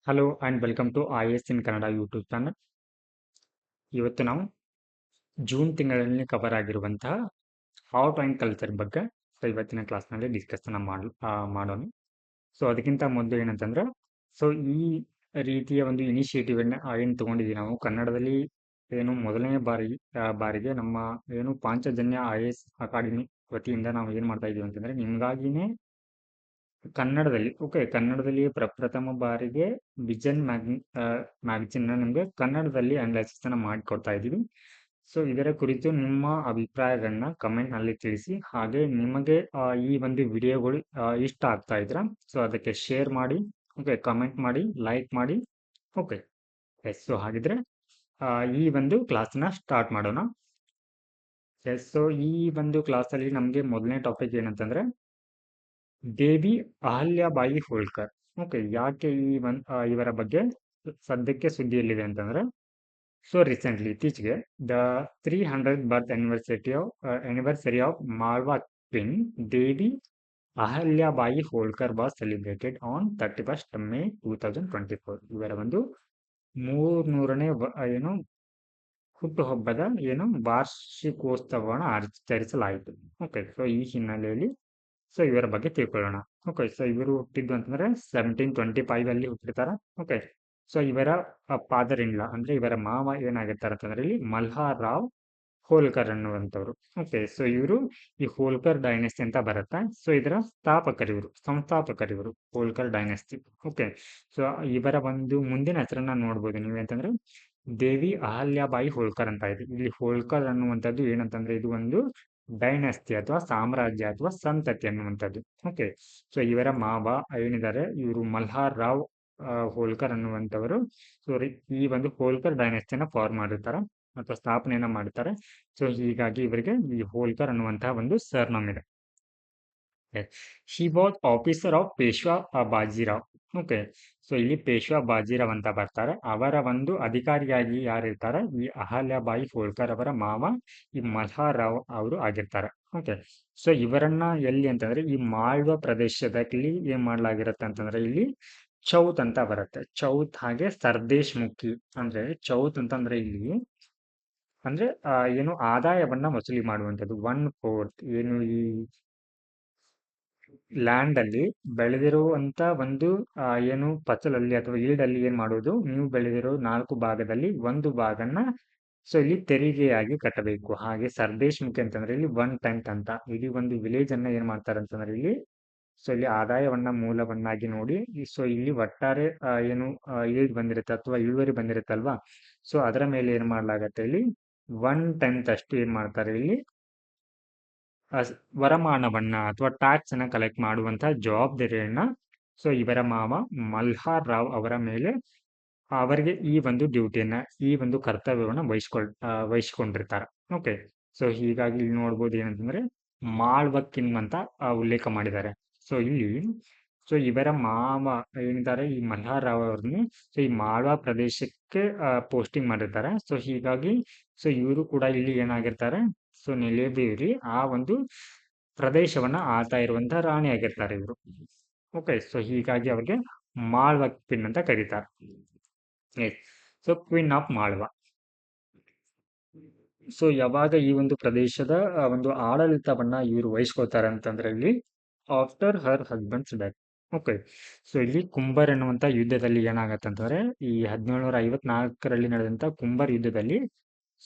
Hello and welcome to IAS in Kannada YouTube channel. ಇವತ್ತು ನಾವು June ತಿಂಗಳಲ್ಲಿ ಕವರ್ ಆಗಿರುವಂತಹ ಆರ್ಟ್ ಆ್ಯಂಡ್ ಕಲ್ಚರ್ ಬಗ್ಗೆ ಇವತ್ತಿನ ಕ್ಲಾಸ್ನಲ್ಲಿ ಡಿಸ್ಕಷನ್ ಮಾಡೋಣ. ಸೊ ಅದಕ್ಕಿಂತ ಮೊದಲು ಏನಂತಂದ್ರೆ, ಸೊ ಈ ರೀತಿಯ ಒಂದು ಇನಿಷಿಯೇಟಿವ್ ಏನು ತಗೊಂಡಿದ್ದೀವಿ ನಾವು ಕನ್ನಡದಲ್ಲಿ, ಏನು ಮೊದಲನೇ ಬಾರಿಗೆ ನಮ್ಮ ಏನು ಪಾಂಚಜನ್ಯ IAS ಅಕಾಡೆಮಿ ವತಿಯಿಂದ ನಾವು ಏನು ಮಾಡ್ತಾ ಇದೀವಿ ಅಂತಂದ್ರೆ, ನಿಮಗಾಗಿನೇ ಕನ್ನಡದಲ್ಲಿ ಪ್ರಪ್ರಥಮ ಬಾರಿಗೆ ವಿಜನ್ ಮ್ಯಾಗಜಿನ್ ನಿಮಗೆ ಕನ್ನಡದಲ್ಲಿ ಅನಾಲಿಸಿಸ್ ಅನ್ನ ಮಾಡಿಕೊಡ್ತಾ ಇದ್ದೀವಿ. ಸೊ ಇದರ ಕುರಿತು ನಿಮ್ಮ ಅಭಿಪ್ರಾಯಗಳನ್ನ ಕಮೆಂಟ್ ನಲ್ಲಿ ತಿಳಿಸಿ. ಹಾಗೆ ನಿಮಗೆ ಈ ಒಂದು ವಿಡಿಯೋಗಳು ಇಷ್ಟ ಆಗ್ತಾ ಇದ್ರ ಸೊ ಅದಕ್ಕೆ ಶೇರ್ ಮಾಡಿ, ಕಮೆಂಟ್ ಮಾಡಿ, ಲೈಕ್ ಮಾಡಿ. ಓಕೆ ಸೊ ಹಾಗಿದ್ರೆ ಈ ಒಂದು ಕ್ಲಾಸ್ನ ಸ್ಟಾರ್ಟ್ ಮಾಡೋಣ. ಸೊ ಈ ಒಂದು ಕ್ಲಾಸಲ್ಲಿ ನಮಗೆ ಮೊದಲನೇ ಟಾಪಿಕ್ ಏನಂತಂದ್ರೆ ದೇವಿ ಅಹಲ್ಯಾಬಾಯಿ ಹೋಳ್ಕರ್. ಯಾಕೆ ಇವರ ಬಗ್ಗೆ ಸದ್ಯಕ್ಕೆ ಸುದ್ದಿಯಲ್ಲಿದೆ ಅಂತಂದ್ರೆ, ಸೊ ರೀಸೆಂಟ್ಲಿ ಇತ್ತೀಚೆಗೆ the 300th birth anniversary of Malwa queen Devi Ahilyabai Holkar was celebrated on 31st May 2024. ಇವರ ಒಂದು 300ನೇ ಹುಟ್ಟುಹಬ್ಬದ ವಾರ್ಷಿಕೋತ್ಸವವನ್ನು ಆಚರಿಸಲಾಯಿತು. ಸೊ ಈ ಹಿನ್ನೆಲೆಯಲ್ಲಿ ಸೊ ಇವರ ಬಗ್ಗೆ ತಿಳ್ಕೊಳ್ಳೋಣ. ಸೊ ಇವರು ಹುಟ್ಟಿದ್ದು ಅಂತಂದ್ರೆ 1725 ಅಲ್ಲಿ ಹುಟ್ಟಿರ್ತಾರ. ಸೊ ಇವರ ಫಾದರ್ ಇನ್ ಲಾ ಅಂದ್ರೆ ಇವರ ಮಾವ ಏನಾಗಿರ್ತಾರೆ ಅಂತಂದ್ರೆ ಇಲ್ಲಿ ಮಲ್ಹಾರ್ ರಾವ್ ಹೋಳ್ಕರ್ ಅನ್ನುವಂಥವ್ರು. ಸೊ ಇವರು ಈ ಹೋಳ್ಕರ್ ಡೈನೆಸ್ಟಿ ಅಂತ ಬರುತ್ತೆ. ಸೊ ಇದರ ಸಂಸ್ಥಾಪಕರಿವರು ಹೋಳ್ಕರ್ ಡೈನೆಸ್ಟಿ. ಸೊ ಇವರ ಒಂದು ಮುಂದಿನ ಹೆಸರನ್ನ ನೋಡ್ಬೋದು ನೀವೇಂತಂದ್ರೆ ದೇವಿ ಅಹಲ್ಯಾಬಾಯಿ ಹೋಳ್ಕರ್ ಅಂತ ಇದೆ. ಇಲ್ಲಿ ಹೋಳ್ಕರ್ ಅನ್ನುವಂಥದ್ದು ಏನಂತಂದ್ರೆ ಇದು ಒಂದು ಡೈನೆಸ್ಟಿ ಅಥವಾ ಸಾಮ್ರಾಜ್ಯ ಅಥವಾ ಸಂತತಿ ಅನ್ನುವಂಥದ್ದು. ಸೊ ಇವರ ಮಾವ ಏನಿದ್ದಾರೆ ಇವರು ಮಲ್ಹಾರ್ ರಾವ್ ಹೋಳ್ಕರ್ ಅನ್ನುವಂಥವರು. ಸೊ ಈ ಒಂದು ಹೋಳ್ಕರ್ ಡೈನೆಸ್ಟಿಯನ್ನ ಫಾರ್ಮ್ ಮಾಡಿರ್ತಾರೆ ಅಥವಾ ಸ್ಥಾಪನೆಯನ್ನ ಮಾಡ್ತಾರೆ. ಸೊ ಹೀಗಾಗಿ ಇವರಿಗೆ ಈ ಹೋಳ್ಕರ್ ಅನ್ನುವಂತಹ ಒಂದು ಸರ್ನೇಮ್ ಇದೆ. She was officer of Peshwa Bajirao. So ಇಲ್ಲಿ ಪೇಶ್ವಾ ಬಾಜಿರಾವ್ ಅಂತ ಬರ್ತಾರೆ. ಅವರ ಒಂದು ಅಧಿಕಾರಿಯಾಗಿ ಯಾರಿರ್ತಾರೆ ಈ ಅಹಲ್ಯಾಬಾಯಿ ಹೋಳ್ಕರ್ ಅವರ ಮಾವ ಈ ಮಲ್ಹಾರ್ ರಾವ್ ಅವರು ಆಗಿರ್ತಾರೆ. ಸೊ ಇವರನ್ನ ಎಲ್ಲಿ ಅಂತಂದ್ರೆ ಈ ಮಾಳ್ವಾ ಪ್ರದೇಶದಲ್ಲಿ ಏನ್ ಮಾಡ್ಲಾಗಿರುತ್ತೆ ಅಂತಂದ್ರೆ ಇಲ್ಲಿ ಚೌತ್ ಅಂತ ಬರುತ್ತೆ. ಚೌತ್ ಹಾಗೆ ಸರ್ದೇಶ್ ಮುಖಿ ಅಂದ್ರೆ ಚೌತ್ ಅಂತಂದ್ರೆ ಇಲ್ಲಿ ಅಂದ್ರೆ ಏನು ಆದಾಯವನ್ನ ವಸೂಲಿ ಮಾಡುವಂಥದ್ದು 1/4 ಏನು ಈ ಲ್ಯಾಂಡ್ ಅಲ್ಲಿ ಬೆಳೆದಿರುವಂತ ಒಂದು ಏನು ಫಸಲಲ್ಲಿ ಅಥವಾ ಈಲ್ಡ್ ಏನ್ ಮಾಡೋದು, ನೀವು ಬೆಳೆದಿರೋ 4 ಭಾಗದಲ್ಲಿ 1 ಭಾಗನ ಸೊ ಇಲ್ಲಿ ತೆರಿಗೆಯಾಗಿ ಕಟ್ಟಬೇಕು. ಹಾಗೆ ಸರ್ದೇಶ್ ಮುಖಿ ಅಂತಂದ್ರೆ ಇಲ್ಲಿ 1/10 ಅಂತ ಇಡೀ ಒಂದು ವಿಲೇಜ್ ಅನ್ನ ಏನ್ ಮಾಡ್ತಾರೆ ಅಂತಂದ್ರೆ ಇಲ್ಲಿ ಸೊ ಇಲ್ಲಿ ಆದಾಯವನ್ನ ಮೂಲವನ್ನಾಗಿ ನೋಡಿ ಸೊ ಇಲ್ಲಿ ಒಟ್ಟಾರೆ ಏನು ಈಲ್ಡ್ ಬಂದಿರುತ್ತೆ ಅಥವಾ ಇಳುವರಿ ಬಂದಿರುತ್ತಲ್ವಾ, ಸೊ ಅದರ ಮೇಲೆ ಏನ್ ಮಾಡ್ಲಾಗತ್ತೆ ಇಲ್ಲಿ 1/10 ಅಷ್ಟು ಏನ್ ಮಾಡ್ತಾರೆ ಇಲ್ಲಿ ವರಮಾನವನ್ನ ಅಥವಾ ಟ್ಯಾಕ್ಸ್ ಅನ್ನ ಕಲೆಕ್ಟ್ ಮಾಡುವಂತಹ ಜವಾಬ್ದಾರಿಯನ್ನ ಸೊ ಇವರ ಮಾವ ಮಲ್ಹಾರ್ ರಾವ್ ಅವರ ಮೇಲೆ ಅವರಿಗೆ ಈ ಒಂದು ಡ್ಯೂಟಿಯನ್ನ ಈ ಒಂದು ಕರ್ತವ್ಯವನ್ನ ವಹಿಸ್ಕೊಂಡಿರ್ತಾರೆ. ಸೊ ಹೀಗಾಗಿ ಇಲ್ಲಿ ನೋಡ್ಬೋದು ಏನಂತಂದ್ರೆ ಮಾಳ್ವಕ್ಕಿನ್ ಅಂತ ಉಲ್ಲೇಖ ಮಾಡಿದ್ದಾರೆ. ಸೊ ಇಲ್ಲಿ ಸೊ ಇವರ ಮಾವ ಏನಿದ್ದಾರೆ ಈ ಮಲ್ಹಾರ್ ರಾವ್ ಅವ್ರನ್ನ ಸೊ ಈ ಮಾಳ್ವಾ ಪ್ರದೇಶಕ್ಕೆ ಪೋಸ್ಟಿಂಗ್ ಮಾಡಿರ್ತಾರೆ. ಸೊ ಹೀಗಾಗಿ ಸೊ ಇವರು ಕೂಡ ಇಲ್ಲಿ ಏನಾಗಿರ್ತಾರೆ ಸೊ ನೆಲೆಬೇರಿ ಆ ಒಂದು ಪ್ರದೇಶವನ್ನ ಆಳ್ತಾ ಇರುವಂತಹ ರಾಣಿ ಆಗಿರ್ತಾರೆ ಇವರು. ಸೊ ಹೀಗಾಗಿ ಅವ್ರಿಗೆ ಮಾಳ್ವಾ ಕ್ವೀನ್ ಅಂತ ಕರೀತಾರೆ. So queen of Malwa. So ಯಾವಾಗ ಈ ಒಂದು ಪ್ರದೇಶದ ಒಂದು ಆಡಳಿತವನ್ನ ಇವರು ವಹಿಸ್ಕೋತಾರೆ ಅಂತಂದ್ರೆ ಇಲ್ಲಿ ಆಫ್ಟರ್ ಹರ್ ಹಸ್ಬೆಂಡ್ಸ್ ಡೆತ್. ಸೊ ಇಲ್ಲಿ ಕುಂಬರ್ ಎನ್ನುವಂತ ಯುದ್ಧದಲ್ಲಿ ಏನಾಗತ್ತೆ ಅಂತಂದ್ರೆ ಈ 1754ರಲ್ಲಿ ನಡೆದಂತ ಕುಂಬರ್ ಯುದ್ಧದಲ್ಲಿ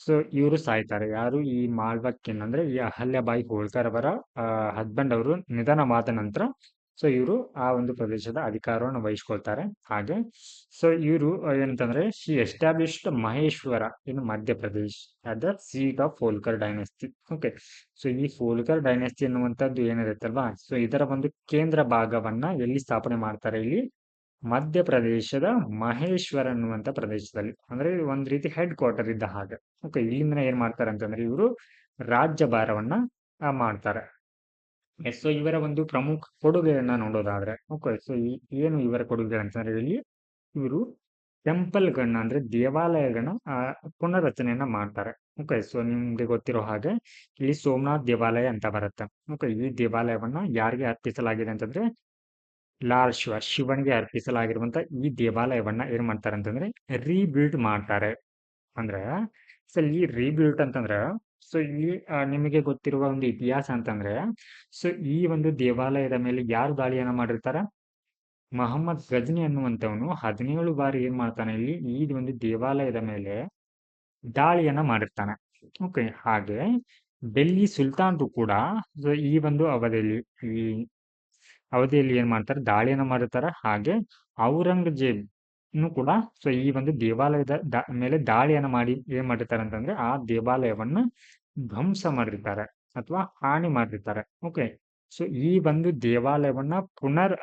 ಸೊ ಇವರು ಸಾಯ್ತಾರೆ. ಯಾರು ಈ ಮಾಳ್ವಾ ಕ್ವೀನ್ ಅಂದ್ರೆ ಈ ಅಹಲ್ಯಾಬಾಯಿ ಹೋಳ್ಕರ್ ಅವರ ಹಸ್ಬೆಂಡ್ ಅವರು ನಿಧನವಾದ ನಂತರ ಸೊ ಇವರು ಆ ಒಂದು ಪ್ರದೇಶದ ಅಧಿಕಾರವನ್ನು ವಹಿಸ್ಕೊಳ್ತಾರೆ. ಹಾಗೆ ಸೊ ಇವರು ಏನಂತಂದ್ರೆ she established Maheshwara in Madhya Pradesh at the seat of Holkar dynasty. So ಈ ಹೋಳ್ಕರ್ ಡೈನೆಸ್ಟಿ ಅನ್ನುವಂಥದ್ದು ಏನಿರುತ್ತಲ್ವಾ, ಸೊ ಇದರ ಒಂದು ಕೇಂದ್ರ ಭಾಗವನ್ನ ಎಲ್ಲಿ ಸ್ಥಾಪನೆ ಮಾಡ್ತಾರೆ ಇಲ್ಲಿ ಮಧ್ಯಪ್ರದೇಶದ ಮಹೇಶ್ವರ ಅನ್ನುವಂತ ಪ್ರದೇಶದಲ್ಲಿ. ಅಂದ್ರೆ ಒಂದ್ ರೀತಿ ಹೆಡ್ ಕ್ವಾರ್ಟರ್ ಇದ್ದ ಹಾಗೆ. ಇಲ್ಲಿಂದ ಏನ್ ಮಾಡ್ತಾರೆ ಅಂತಂದ್ರೆ ಇವರು ರಾಜ್ಯಭಾರವನ್ನ ಮಾಡ್ತಾರೆ. ಸೊ ಇವರ ಒಂದು ಪ್ರಮುಖ ಕೊಡುಗೆಯನ್ನ ನೋಡೋದಾದ್ರೆ ಸೊ ಏನು ಇವರ ಕೊಡುಗೆ ಅಂತಂದ್ರೆ ಇಲ್ಲಿ ಇವರು ಟೆಂಪಲ್ಗಳನ್ನ ಅಂದ್ರೆ ದೇವಾಲಯಗಳನ್ನ ಪುನರ್ರಚನೆಯನ್ನ ಮಾಡ್ತಾರೆ. ಸೊ ನಿಮ್ಗೆ ಗೊತ್ತಿರೋ ಹಾಗೆ ಇಲ್ಲಿ ಸೋಮನಾಥ್ ದೇವಾಲಯ ಅಂತ ಬರುತ್ತೆ. ಈ ದೇವಾಲಯವನ್ನ ಯಾರಿಗೆ ಅರ್ಪಿಸಲಾಗಿದೆ ಅಂತಂದ್ರೆ ಲಾರ್ಡ್ ಶಿವನಿಗೆ ಅರ್ಪಿಸಲಾಗಿರುವಂತ ಈ ದೇವಾಲಯವನ್ನ ಏನ್ ಮಾಡ್ತಾರೆ ಅಂತಂದ್ರೆ ರೀಬಿಲ್ಡ್ ಮಾಡ್ತಾರೆ. ಅಂದ್ರೆ ಸೊ ಈ ರೀಬಿಲ್ಡ್ ಅಂತಂದ್ರೆ ಸೊ ಈ ನಿಮಗೆ ಗೊತ್ತಿರುವ ಒಂದು ಇತಿಹಾಸ ಅಂತಂದ್ರೆ ಸೊ ಈ ಒಂದು ದೇವಾಲಯದ ಮೇಲೆ ಯಾರು ದಾಳಿಯನ್ನ ಮಾಡಿರ್ತಾರ? ಮೊಹಮ್ಮದ್ ಗಜ್ನಿ ಅನ್ನುವಂಥವನು 17 ಬಾರಿ ಏನ್ ಮಾಡ್ತಾನೆ ಇಲ್ಲಿ ಈ ಒಂದು ದೇವಾಲಯದ ಮೇಲೆ ದಾಳಿಯನ್ನ ಮಾಡಿರ್ತಾನೆ. ಓಕೆ, ಹಾಗೆ ಡೆಲ್ಲಿ ಸುಲ್ತಾನ್ರು ಕೂಡ so ಈ ಒಂದು ಈ ಅವಧಿಯಲ್ಲಿ ಏನ್ ಮಾಡ್ತಾರೆ ದಾಳಿಯನ್ನ ಮಾಡಿರ್ತಾರೆ. ಹಾಗೆ ಔರಂಗಜೇಬ್ ಕೂಡ ಸೊ ಈ ಒಂದು ದೇವಾಲಯದ ಮೇಲೆ ದಾಳಿಯನ್ನ ಮಾಡಿ ಏನ್ ಮಾಡಿರ್ತಾರೆ ಅಂತಂದ್ರೆ ಆ ದೇವಾಲಯವನ್ನ ಧ್ವಂಸ ಮಾಡಿರ್ತಾರೆ ಅಥವಾ ಹಾನಿ ಮಾಡಿರ್ತಾರೆ. ಓಕೆ, ಸೊ ಈ ಒಂದು ದೇವಾಲಯವನ್ನ ಪುನರ್